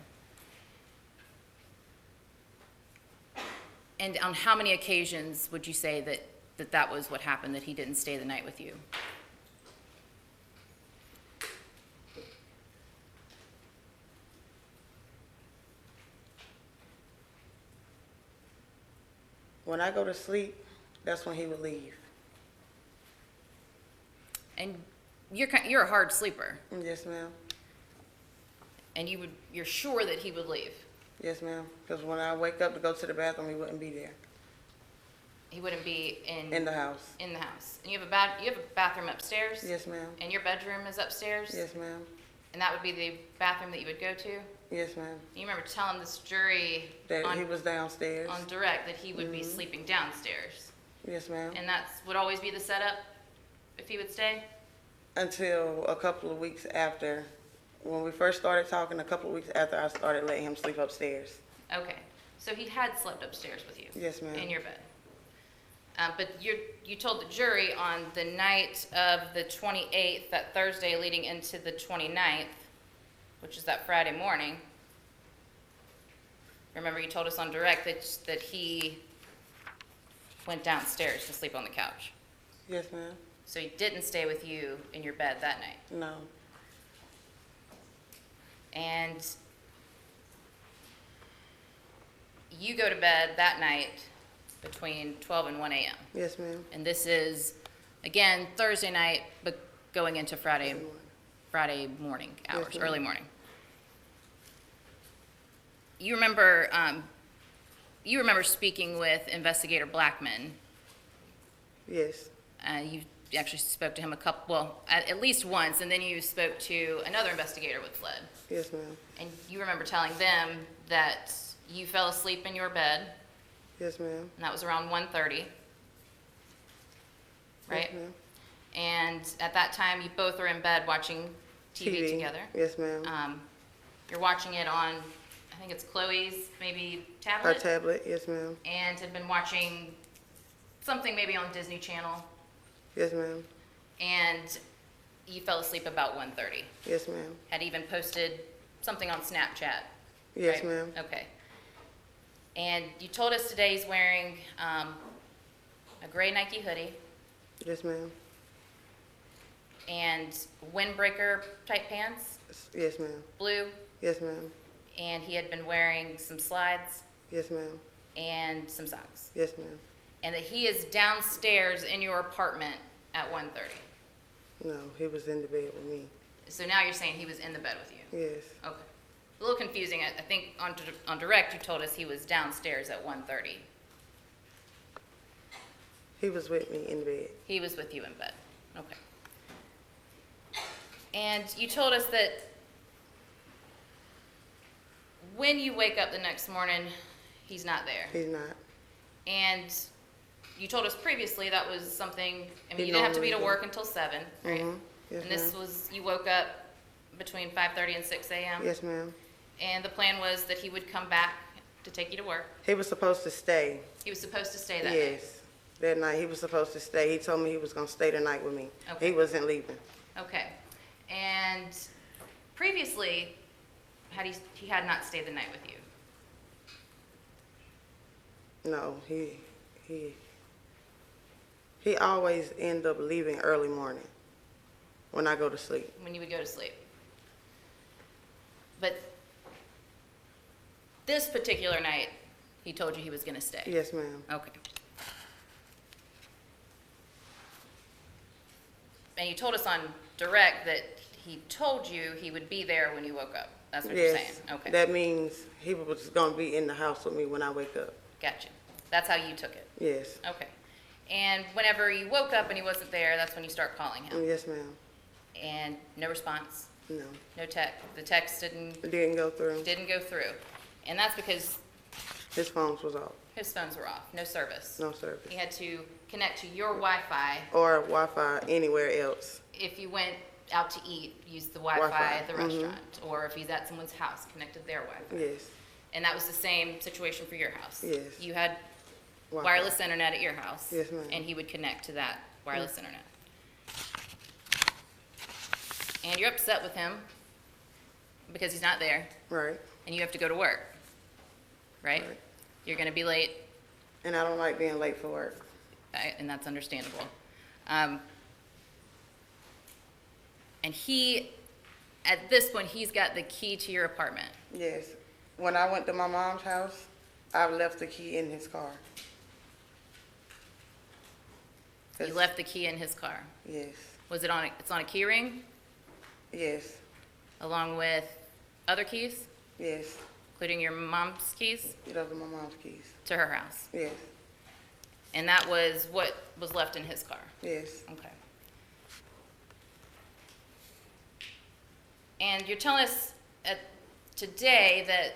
And on how many occasions would you say that was what happened, that he didn't stay the night with you? When I go to sleep, that's when he would leave. And you're a hard sleeper, Yes, ma'am. and you're sure that he would leave. Yes, ma'am. Because when I wake up to go to the bathroom, he wouldn't be there. He wouldn't be In the house. in the house. And you have a bathroom upstairs? Yes, ma'am. And your bedroom is upstairs? Yes, ma'am. And that would be the bathroom that you would go to? Yes, ma'am. You remember telling this jury That on, he was downstairs. on direct that he would be sleeping downstairs. Yes, ma'am. And would always be the setup if he would stay? Until a couple of weeks after, when we first started talking, a couple of weeks after I started letting him sleep upstairs. Okay, so he had slept upstairs with you? Yes, ma'am. In your bed? But you told the jury on the night of the 28th, that Thursday leading into the 29th, which is that Friday morning. Remember, you told us on direct that he went downstairs to sleep on the couch. Yes, ma'am. So he didn't stay with you in your bed that night. No. And you go to bed that night between 12 and 1 a.m. Yes, ma'am. And this is, again, Thursday night, but going into Friday morning hours, Yes, ma'am. early morning. You remember speaking with Investigator Blackman. Yes. You actually spoke to him at least once, and then you spoke to another investigator with Fled. Yes, ma'am. And you remember telling them that you fell asleep in your bed, Yes, ma'am. and that was around 1:30, right? Yes, ma'am. And at that time, you both were in bed watching TV together. Yes, ma'am. You're watching it on, I think it's Chloe's maybe Our tablet, tablet. Yes, ma'am. and had been watching something maybe on Disney Channel, Yes, ma'am. and you fell asleep about 1:30. Yes, ma'am. Had even posted something on Snapchat. Yes, right? ma'am. Okay. And you told us today he's wearing a gray Nike hoodie Yes, ma'am. and windbreaker type pants, Yes, ma'am. blue, Yes, ma'am. and he had been wearing some slides Yes, ma'am. and some socks. Yes, ma'am. And that he is downstairs in your apartment at 1:30. No, he was in the bed with me. So now you're saying he was in the bed with you. Yes. Okay. A little confusing. I think on direct you told us he was downstairs at 1:30. He was with me in the bed. He was with you in bed. Okay. And you told us that when you wake up the next morning, he's not there. He's not. And you told us previously that was something, I mean, He you didn't have to be to normally work until 7, right? Mhm. Yes, And this ma'am. was, you woke up between 5:30 and 6 a.m.? Yes, ma'am. And the plan was that he would come back to take you to work. He was supposed to stay. He was supposed to stay that night. Yes. That night, he was supposed to stay. He told me he was gonna stay the night with me. Okay. He wasn't leaving. Okay. And previously, he had not stayed the night with you? No, he always end up leaving early morning when I go to sleep. When you would go to sleep. But this particular night, he told you he was going to stay? Yes, ma'am. Okay. And you told us on direct that he told you he would be there when you woke up. That's what you're saying? Yes. Okay. That means he was gonna be in the house with me when I wake up. Gotcha. That's how you took it? Yes. Okay. And whenever you woke up and he wasn't there, that's when you start calling him? Yes, ma'am. And no response? No. No text? The text didn't It didn't go through. go through? And that's because His phone was off. his phones were off, no service? No service. He had to connect to your Wi-Fi. Or Wi-Fi anywhere else. If you went out to eat, use the Wi-Fi at the Wi-Fi, restaurant. Or if he's at someone's house, connected their Wi-Fi. Yes. And that was the same situation for your house? Yes. You had Wi-Fi. wireless internet at your house? Yes, ma'am. And he would connect to that wireless internet? And you're upset with him because he's not there, Right. and you have to go to work, right? Right. You're gonna be late, And I don't like being late for work. and that's understandable. And he, at this point, he's got the key to your apartment. Yes. When I went to my mom's house, I left the key in his car. You left the key in his car. Yes. Was it it's on a key ring, Yes. along with other keys, Yes. including your mom's keys Those are my mom's keys. to her house? Yes. And that was what was left in his car? Yes. Okay. And you're telling us today that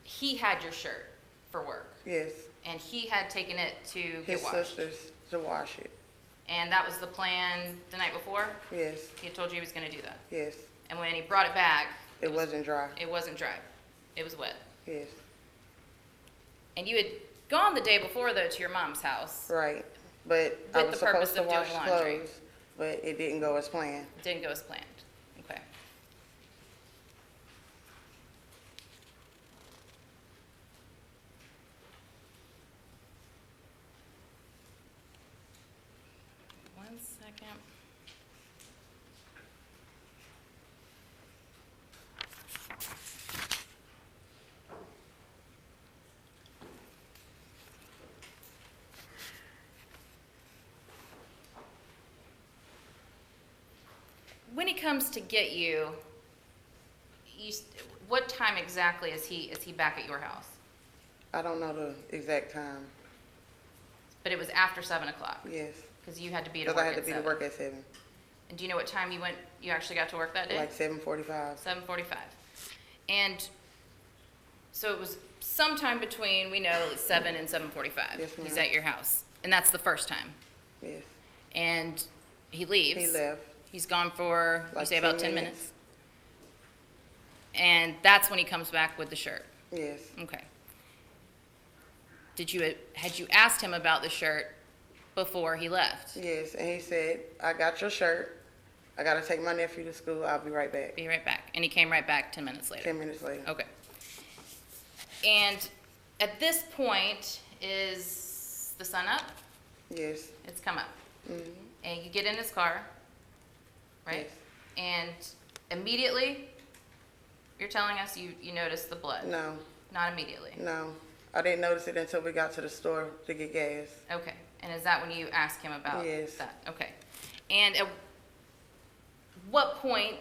he had your shirt for work, Yes. and he had taken it to His get washed. sisters to wash it. And that was the plan the night before? Yes. He had told you he was going to do that. Yes. And when he brought it back, It wasn't dry. it wasn't dry. It was wet. Yes. And you had gone the day before, though, to your mom's house. Right. But I With was the purpose supposed to of wash doing laundry. clothes, but it didn't go as planned. It didn't go as planned. Okay. One second. When he comes to get you, what time exactly is he back at your house? I don't know the exact time. But it was after 7 o'clock, Yes. because you had to be at Because work I had to at be 7. to work at 7. And do you know what time you actually got to work that day? Like 7:45. 7:45. And so it was sometime between, we know, 7 and 7:45. Yes, ma'am. He's at your house. And that's the first time. Yes. And he leaves. He left. He's gone for, you Like say, about 10 minutes? And that's when he comes back with the shirt. Yes. Okay. Had you asked him about the shirt before he left? Yes. And he said, I got your shirt. I got to take my nephew to school. I'll be right back. Be right back. And he came right back 10 minutes later. 10 minutes later. Okay. And at this point, is the sun up? Yes. It's come up. Mhm. And you get in his car, right? Yes. And immediately, you're telling us you noticed the blood? No. Not immediately? No. I didn't notice it until we got to the store to get gas. Okay. And is that when you asked him about Yes. that? Okay. And at what point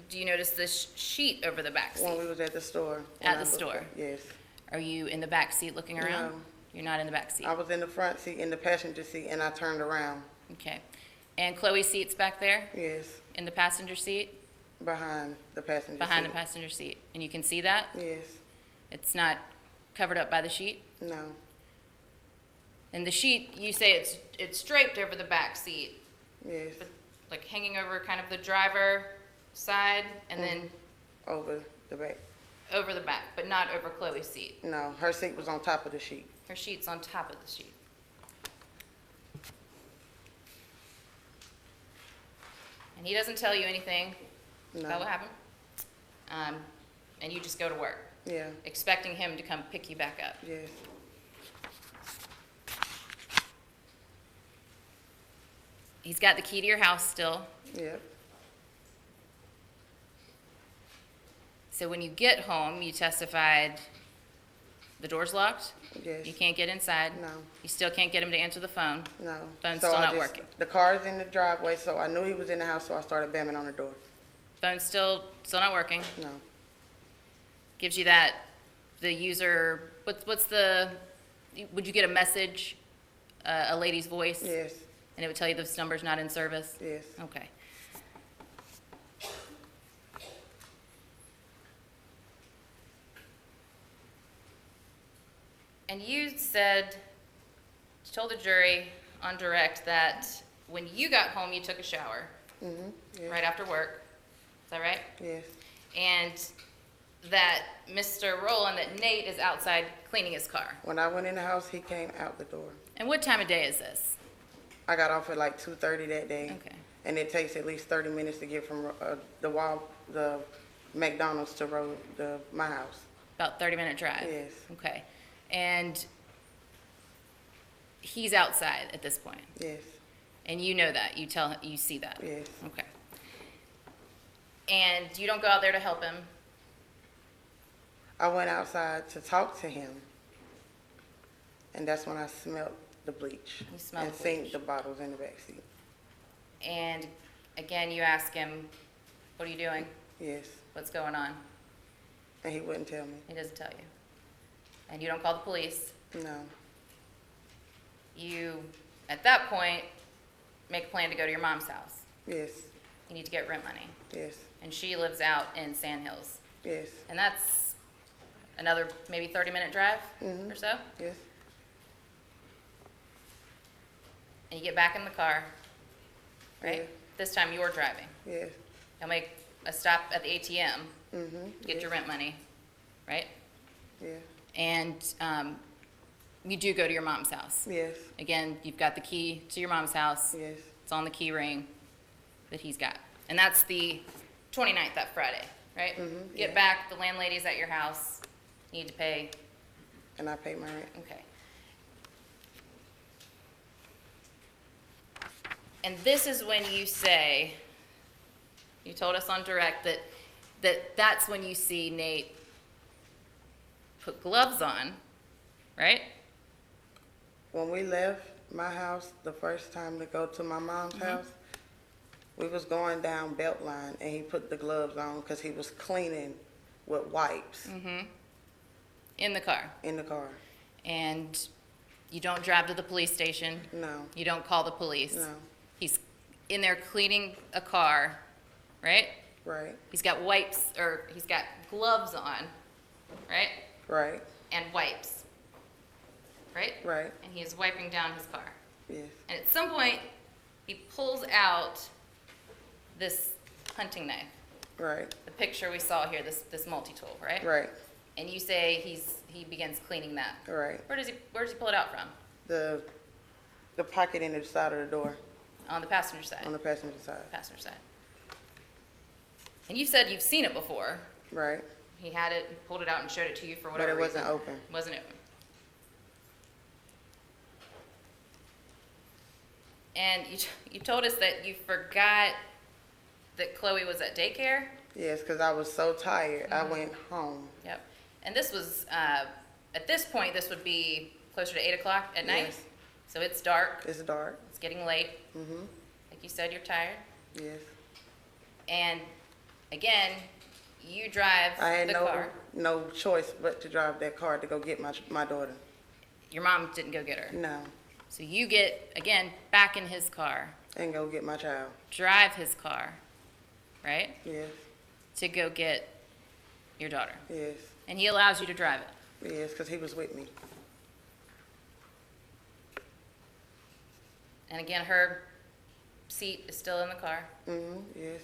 do you notice this sheet over the back When seat? we was at the store. At when the I looked store? up. Yes. Are you in the back seat looking around? No. You're not in the back seat? I was in the front seat, in the passenger seat, and I turned around. Okay. And Chloe's seat's back there Yes. in the passenger seat? Behind the passenger Behind the seat. passenger seat. And you can see that? Yes. It's not covered up by the sheet? No. And the sheet, you say it's draped over the back seat, Yes. but like hanging over kind of the driver side, and then Over the back. over the back, but not over Chloe's seat. No, her seat was on top of the sheet. Her sheet's on top of the sheet. And he doesn't tell you anything about what No, happened? And you just go to work, yeah, expecting him to come pick you back up. yes, He's got the key to your house still. yep, So when you get home, you testified the door's locked, yes. you can't get inside. No. You still can't get him to answer the phone. No. Phone's So still I not working. The car's in the driveway, so I knew he was in the house, so I started banging on the door. Phone's still not working. No, Gives you that, the user, what's the, would you get a message, a lady's voice? yes, And it would tell you this number's not in service? yes, Okay. And you told the jury on direct that when you got home, you took a shower yes, right after work. Is that right? yes, And that Mr. Rowland, that Nate is outside cleaning his car. When I went in the house, he came out the door. And what time of day is this? I got off at like 2:30 that day. Okay. And it takes at least 30 minutes to get from the McDonald's to my house. About 30-minute drive? Yes, Okay. And he's outside at this point? yes, And you know that? You see that? yes. Okay. And you don't go out there to help him? I went outside to talk to him. And that's when I smelled the bleach. You smelled and the seen bleach. the bottles in the backseat. And again, you ask him, what are you doing? Yes, What's going on? and he wouldn't tell me. He doesn't tell you. And you don't call the police. No, You, at that point, make a plan to go to your mom's house. yes, You need to get rent money. yes, And she lives out in Sand Hills. yes, And that's another maybe 30-minute drive Mhm. or so. yes, And you get back in the car, right? Yeah. This time you're driving. yes. You'll make a stop at the ATM, Mm-hmm. get your rent money, right? Yeah, And you do go to your mom's house. yes, Again, you've got the key to your mom's house. yes, It's on the key ring that he's got. And that's the 29th, that Friday, right? Mhm, Get yeah. back, the landlady's at your house, you need to pay, and I paid my rent. okay. And this is when you say, you told us on direct that's when you see Nate put gloves on, right? When we left my house the first time to go to my mom's house, we was going down Beltline, and he put the gloves on because he was cleaning with wipes In the car. in the car. And you don't drive to the police station. No, You don't call the police. no, He's in there cleaning a car, right? right, He's got wipes, or he's got gloves on, right? right, And wipes, right? right, And he is wiping down his car. yes, And at some point, he pulls out this hunting knife, right, the picture we saw here, this multi-tool, right? right, And you say he begins cleaning that. right. Where does he pull it out from? The pocket in the side of the door On the passenger side. on the passenger side. Passenger side. And you said you've seen it before. Right, He had it, and pulled it out and showed it to you for but whatever it wasn't reason. open. Wasn't open. And you told us that you forgot that Chloe was at daycare. Yes, because I was so tired. I went home. Yep. And this was, at this point, this would be closer to 8 o'clock at night. Yes. So it's dark, It's dark. it's getting late. Mhm. Like you said, you're tired. Yes. And again, you drive I had the car. no choice but to drive that car to go get my daughter. Your mom didn't go get her. No, So you get, again, back in his car, and go get my child. drive his car, right? Yes, To go get your daughter. yes, And he allows you to drive it. yes, because he was with me. And again, her seat is still in the car, Yes,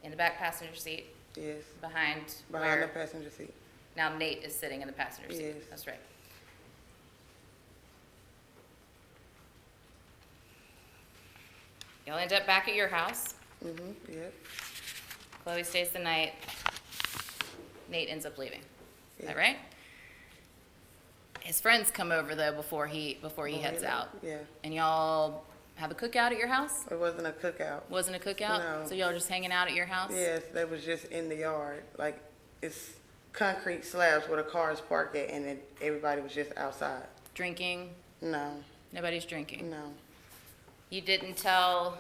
in the back passenger seat, yes. behind Behind where, the passenger seat. Now Nate is sitting in the passenger seat. Yes. That's right. Y'all end up back at your house. Yep. Chloe stays the night. Nate ends up leaving. Is that Yeah. right? His friends come over though before he heads out. Yeah. And y'all have a cookout at your house? It wasn't a cookout. Wasn't a cookout? No. So y'all were just hanging out at your house? Yes, they was just in the yard. Like, it's concrete slabs where the cars parked at, and then everybody was just outside. Drinking? No, Nobody's drinking? no, You didn't tell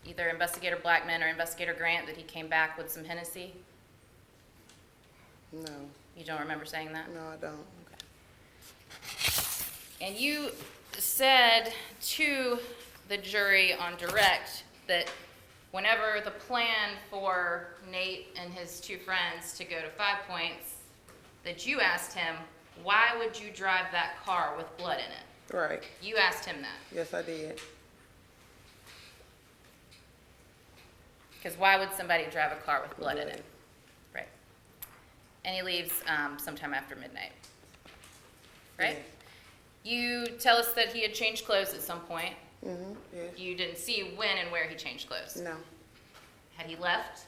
either Investigator Blackman or Investigator Grant that he came back with some Hennessy? no, You don't remember saying that? no, I don't. And you said to the jury on direct that whenever the plan for Nate and his two friends to go to 5 Points, that you asked him, why would you drive that car with blood in it? Right, You asked him that. yes, I did. Because why would somebody drive a car with blood in Right. it? Right. And he leaves sometime after midnight. Right? Yes. You tell us that he had changed clothes at some point. Yes, You didn't see when and where he changed clothes. no, Had he left?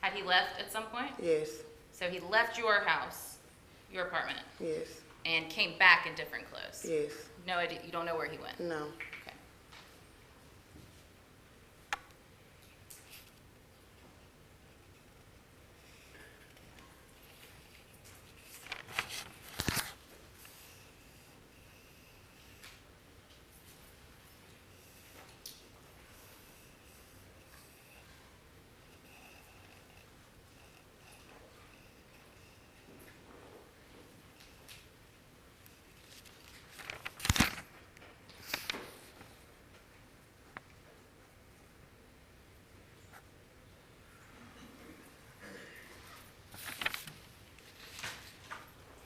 Had he left at some point? yes, So he left your house, your apartment, yes, and came back in different clothes. yes, No idea. You don't know where he went. no. Okay.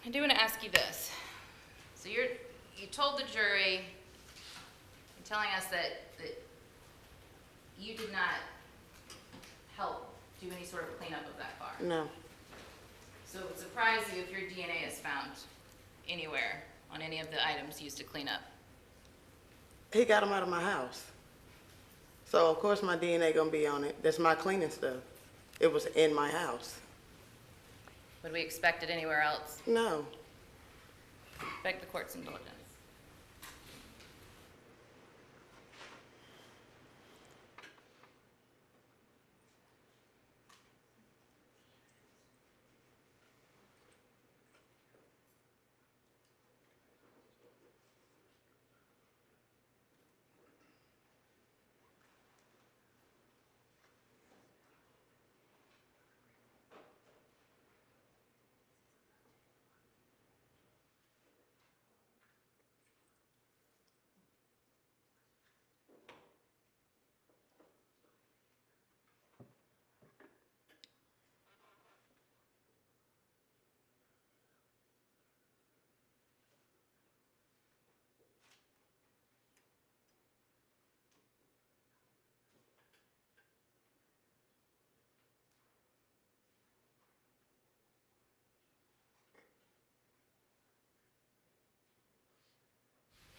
I do want to ask you this. So you told the jury, you're telling us that you did not help do any sort of cleanup of that car. No, So it would surprise you if your DNA is found anywhere on any of the items used to clean up. he got them out of my house. So of course my DNA gonna be on it. That's my cleaning stuff. It was in my house. Would we expect it anywhere else? No, Beg the court's indulgence.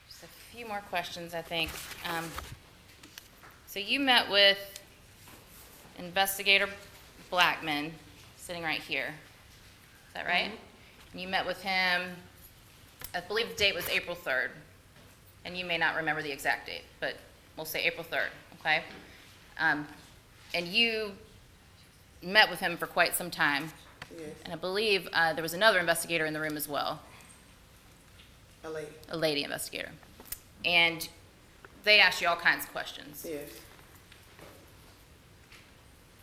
Just a few more questions, I think. So you met with Investigator Blackman, sitting right here. Is that right? And you met with him, I believe the date was April 3rd. And you may not remember the exact date, but we'll say April 3rd, okay? And you met with him for quite some time. yes, And I believe there was another investigator in the room as well. a lady, A lady investigator. And they asked you all kinds of questions. yes,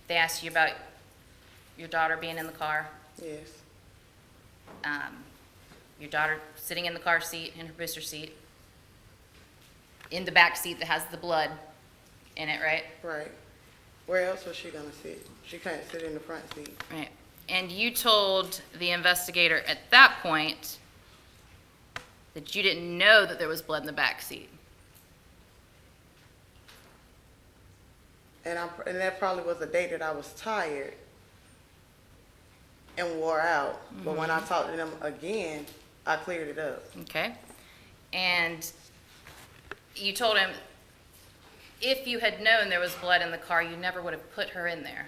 They asked you about your daughter being in the car, yes, your daughter sitting in the car seat, in her booster seat, in the back seat that has the blood in it, right? right. Where else was she gonna sit? She can't sit in the front seat. Right. And you told the investigator at that point that you didn't know that there was blood in the back seat. And that probably was the day that I was tired. and wore out. But when I talked to them again, I cleared it up. Okay. And you told him if you had known there was blood in the car, you never would have put her in there.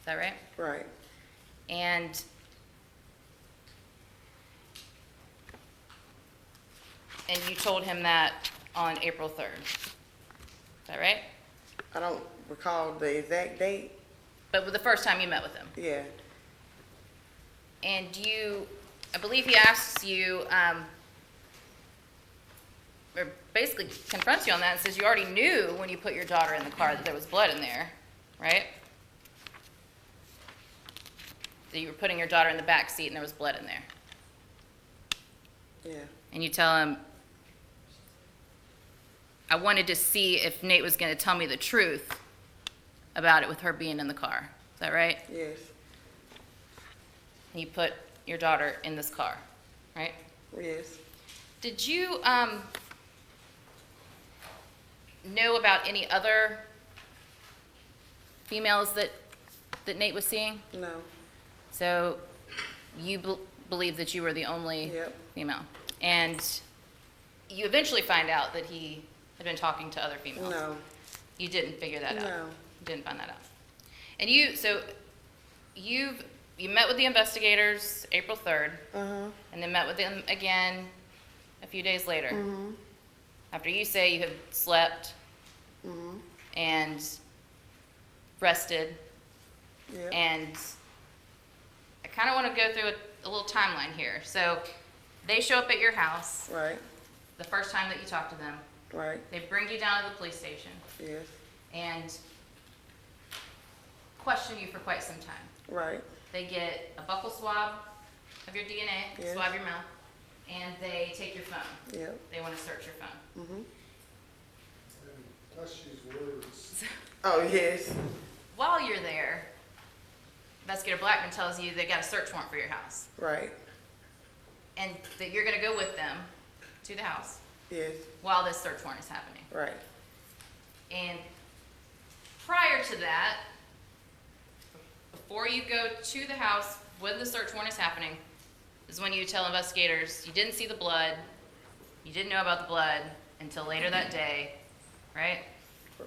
Is that right? Right. And you told him that on April 3rd. Is that right? I don't recall the exact date. But the first time you met with him. Yeah. And I believe he asks you, or basically confronts you on that and says you already knew when you put your daughter in the car that there was blood in there, right? That you were putting your daughter in the back seat and there was blood in there. Yeah. And you tell him, I wanted to see if Nate was going to tell me the truth about it with her being in the car. Is that right? Yes. And you put your daughter in this car, right? Yes. Did you know about any other females that Nate was seeing? No. So you believe that you were the only Yep. female. And you eventually find out that he had been talking to other females. No. You didn't figure that out. No. You didn't find that out. And you met with the investigators April 3rd, Uh-huh. and then met with them again a few days later. Mm-hmm. After you say you had slept Mm-hmm. and rested, Yep. and I kind of want to go through a little timeline here. So they show up at your house Right. the first time that you talk to them. Right. They bring you down to the police station Yes. and question you for quite some time. Right. They get a buccal swab of your DNA, Yes. swab your mouth, and they take your phone. Yep. They want to search your phone. Mm-hmm. That's his words. Oh, yes. While you're there, investigator Blackman tells you they got a search warrant for your house, Right. and that you're going to go with them to the house Yes. while this search warrant is happening. Right. And prior to that, before you go to the house when the search warrant is happening, is when you tell investigators you didn't see the blood, you didn't know about the blood until later that day, right?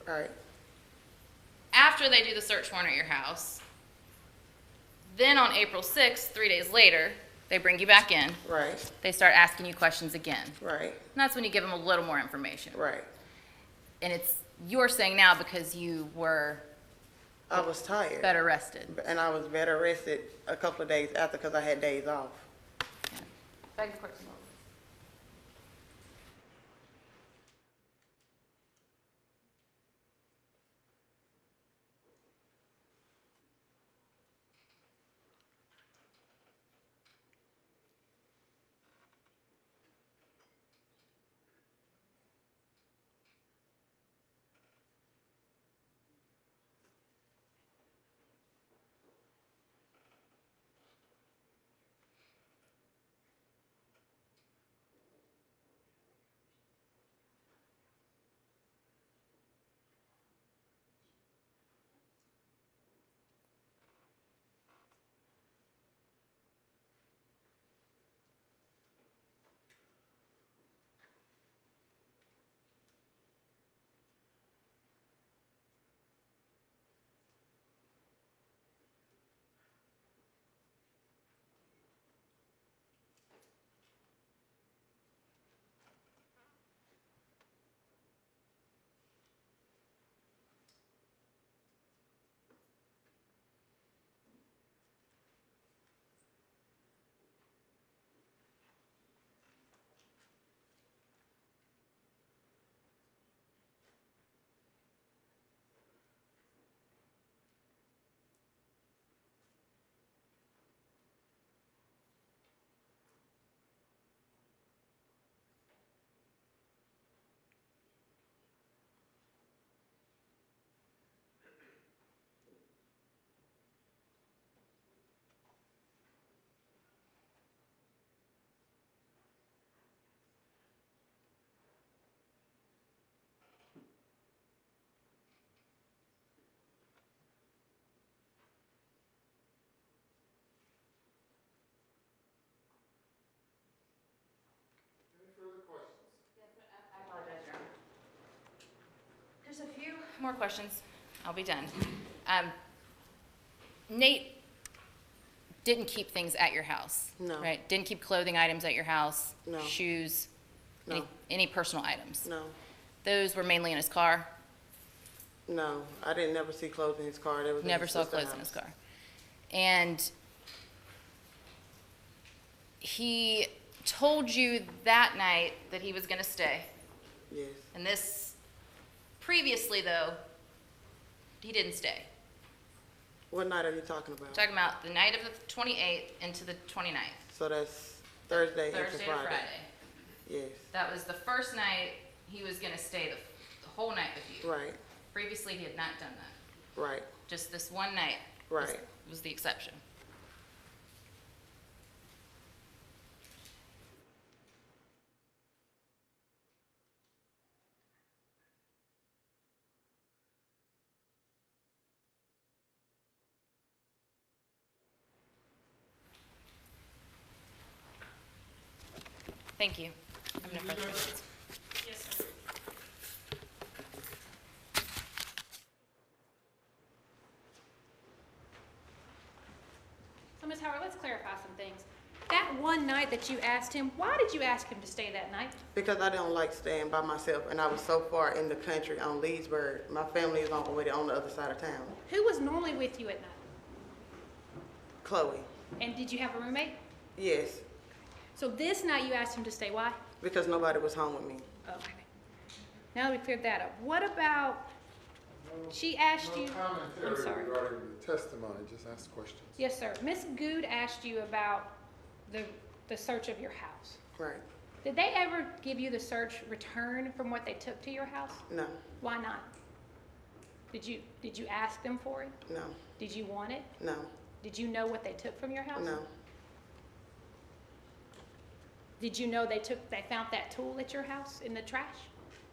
Right. After they do the search warrant at your house, then on April 6th, 3 days later, they bring you back in. Right. They start asking you questions again. Right. And that's when you give them a little more information. Right. And you're saying now because you were I was tired. better rested. And I was better rested a couple of days after because I had days off. Yeah. Beg the court to vote. more questions. I'll be done. Nate didn't keep things at your house. No. Right? Didn't keep clothing items at your house. No. Shoes. No. Any personal items. No, Those were mainly in his car. no, I didn't never see clothes in his car. They was in Never his saw sister's clothes in his house. car. And he told you that night that he was going to stay. Yes, And this, previously though, he didn't stay. what night are you talking about? Talking about the night of the 28th into the 29th. So that's Thursday into Thursday to Friday. Friday. Yes, That was the first night he was going to stay the whole night with you. right, Previously, he had not done that. right, Just this one night right. was the exception. Thank you. I have no further questions. Yes, sir. So, Ms. Howard, let's clarify some things. That one night that you asked him, why did you ask him to stay that night? Because I don't like staying by myself, and I was so far in the country on Leesburg. My family is on the other side of town. Who was normally with you at night? Chloe, And did you have a roommate? yes, So this night you asked him to stay. Why? because nobody was home with me. Okay. Now that we cleared that up, what about, she asked you, No I'm commentary sorry. regarding the testimony, just ask questions. Yes, sir. Miss Good asked you about the search of your house. Right, Did they ever give you the search return from what they took to your house? no, Why not? Did you ask them for it? no, Did you want it? no, Did you know what they took from your house? no, Did you know they found that tool at your house in the trash?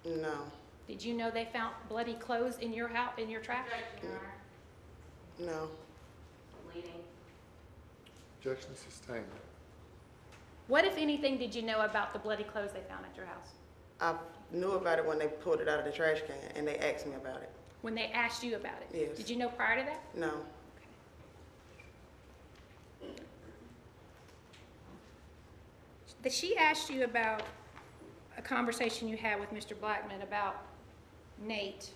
no, Did you know they found bloody clothes in your house, in your trash? no. Bleeding. Objection sustained. What, if anything, did you know about the bloody clothes they found at your house? I knew about it when they pulled it out of the trash can, and they asked me about it. When they asked you about it? Yes. Did you know prior to that? No, That she asked you about a conversation you had with Mr. Blackman about Nate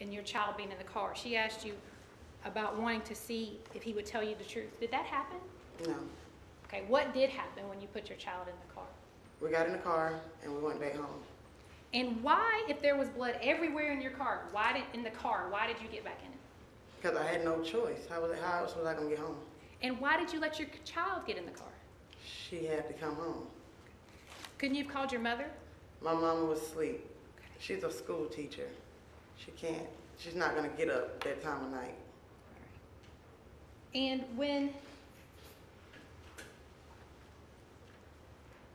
and your child being in the car. She asked you about wanting to see if he would tell you the truth. Did that happen? no. Okay, what did happen when you put your child in the car? We got in the car, and we went back home. And why, if there was blood everywhere in your car, why did you get back in it? Because I had no choice. How else was I gonna get home? And why did you let your child get in the car? She had to come home. Couldn't you have called your mother? My mama was asleep. She's a school teacher. She's not gonna get up that time of night. And when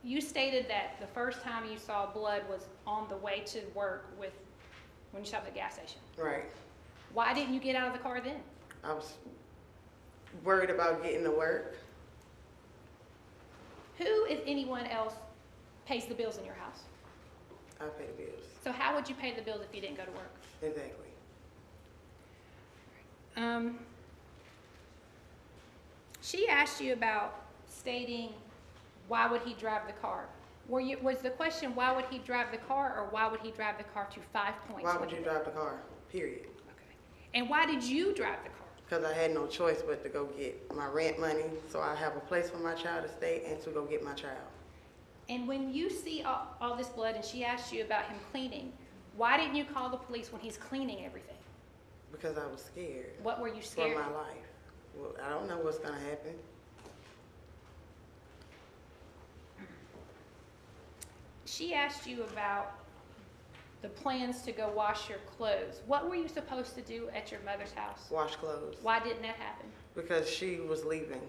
you stated that the first time you saw blood was on the way to work when you stopped at the gas station, Right. why didn't you get out of the car then? I was worried about getting to work. Who, if anyone else, pays the bills in your house? I pay the bills. So how would you pay the bills if you didn't go to work? Exactly. She asked you about stating, why would he drive the car? Was the question, why would he drive the car, or why would he drive the car to 5 Points? Why would you drive the car? Period. Okay. And why did you drive the car? Because I had no choice but to go get my rent money, so I have a place for my child to stay and to go get my child. And when you see all this blood, and she asked you about him cleaning, why didn't you call the police when he's cleaning everything? Because I was scared What were you for scared my of? life. Well, I don't know what's gonna happen. She asked you about the plans to go wash your clothes. What were you supposed to do at your mother's house? Wash clothes. Why didn't that happen? Because she was leaving.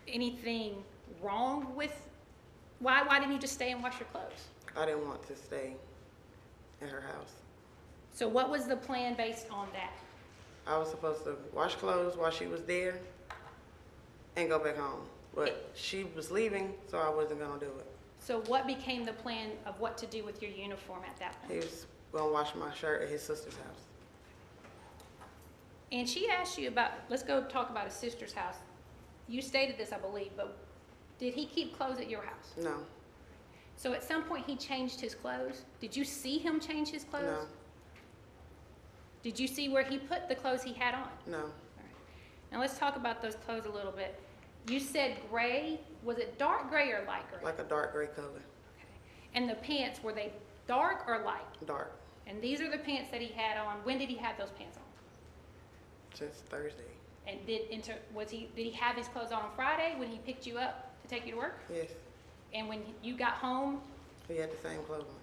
Anything wrong with, why didn't you just stay and wash your clothes? I didn't want to stay at her house. So what was the plan based on that? I was supposed to wash clothes while she was there and go back home. But she was leaving, so I wasn't gonna do it. So what became the plan of what to do with your uniform at that point? gonna wash my shirt at his sister's house. And she asked you about, let's go talk about his sister's house. You stated this, I believe, but did he keep clothes at your house? No, So at some point he changed his clothes? Did you see him change his clothes? no, Did you see where he put the clothes he had on? no, All right. Now let's talk about those clothes a little bit. You said gray, was it dark gray or light gray? like a dark gray color, Okay. And the pants, were they dark or light? dark, And these are the pants that he had on. When did he have those pants on? since Thursday. And did he have his clothes on Friday when he picked you up to take you to work? Yes, And when you got home, he had the same clothes on.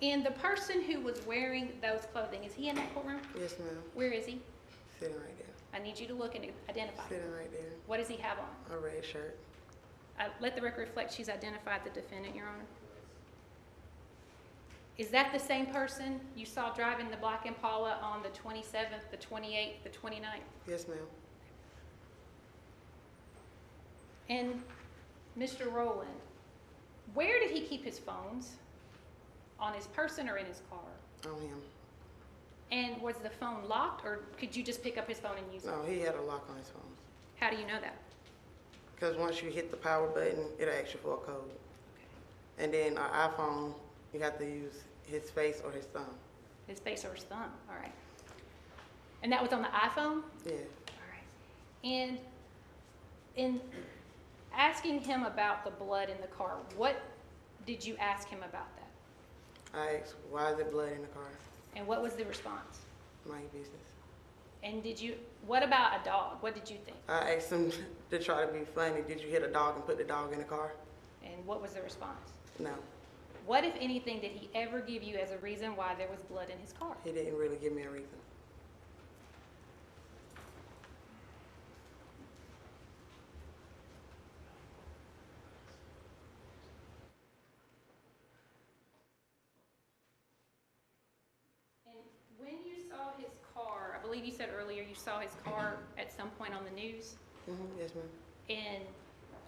and the person who was wearing those clothing, is he in that courtroom? Yes, ma'am, Where is he? sitting right there, I need you to look and identify him. sitting right there, What does he have on? a red shirt. Let the record reflect she's identified the defendant, Your Honor. Is that the same person you saw driving the black Impala on the 27th, the 28th, the 29th? Yes, ma'am, And Mr. Rowland, where did he keep his phones? On his person or in his car? on him. And was the phone locked, or could you just pick up his phone and use it? No, he had a lock on his phone. How do you know that? Because once you hit the power button, it'll ask you for a code. And then our iPhone, you have to use his face or his thumb. His face or his thumb, all right. And that was on the iPhone? Yeah, All right. And in asking him about the blood in the car, what did you ask him about that? I asked, why is there blood in the car? And what was the response? My business. And what about a dog? What did you think? I asked him to try to be funny, did you hit a dog and put the dog in the car? And what was the response? No, What, if anything, did he ever give you as a reason why there was blood in his car? he didn't really give me a reason. And when you saw his car, I believe you said earlier you saw his car at some point on the news, Yes, ma'am. and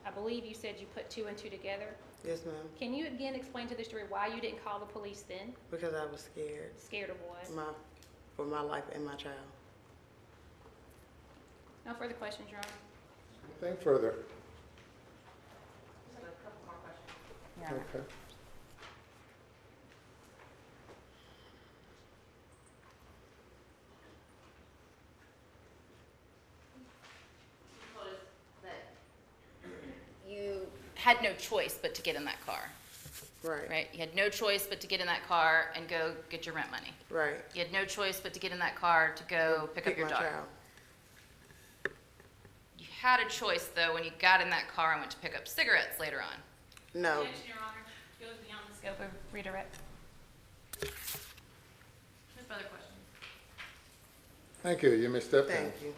I believe you said you put two and two together. Yes, ma'am. Can you again explain to the jury why you didn't call the police then? Because I was scared Scared of what? for my life and my child. No further questions, Your Honor. Anything further? Just have a couple more questions. Your Honor. Okay. You told us that you had no choice but to get in that car, Right. right? You had no choice but to get in that car and go get your rent money. Right. You had no choice but to get in that car to go pick up your my daughter. child. You had a choice, though, when you got in that car and went to pick up cigarettes later on. No. Objection, Your Honor. Goes beyond the scope of redirect. No further questions. Thank you. You may step down. Thank you.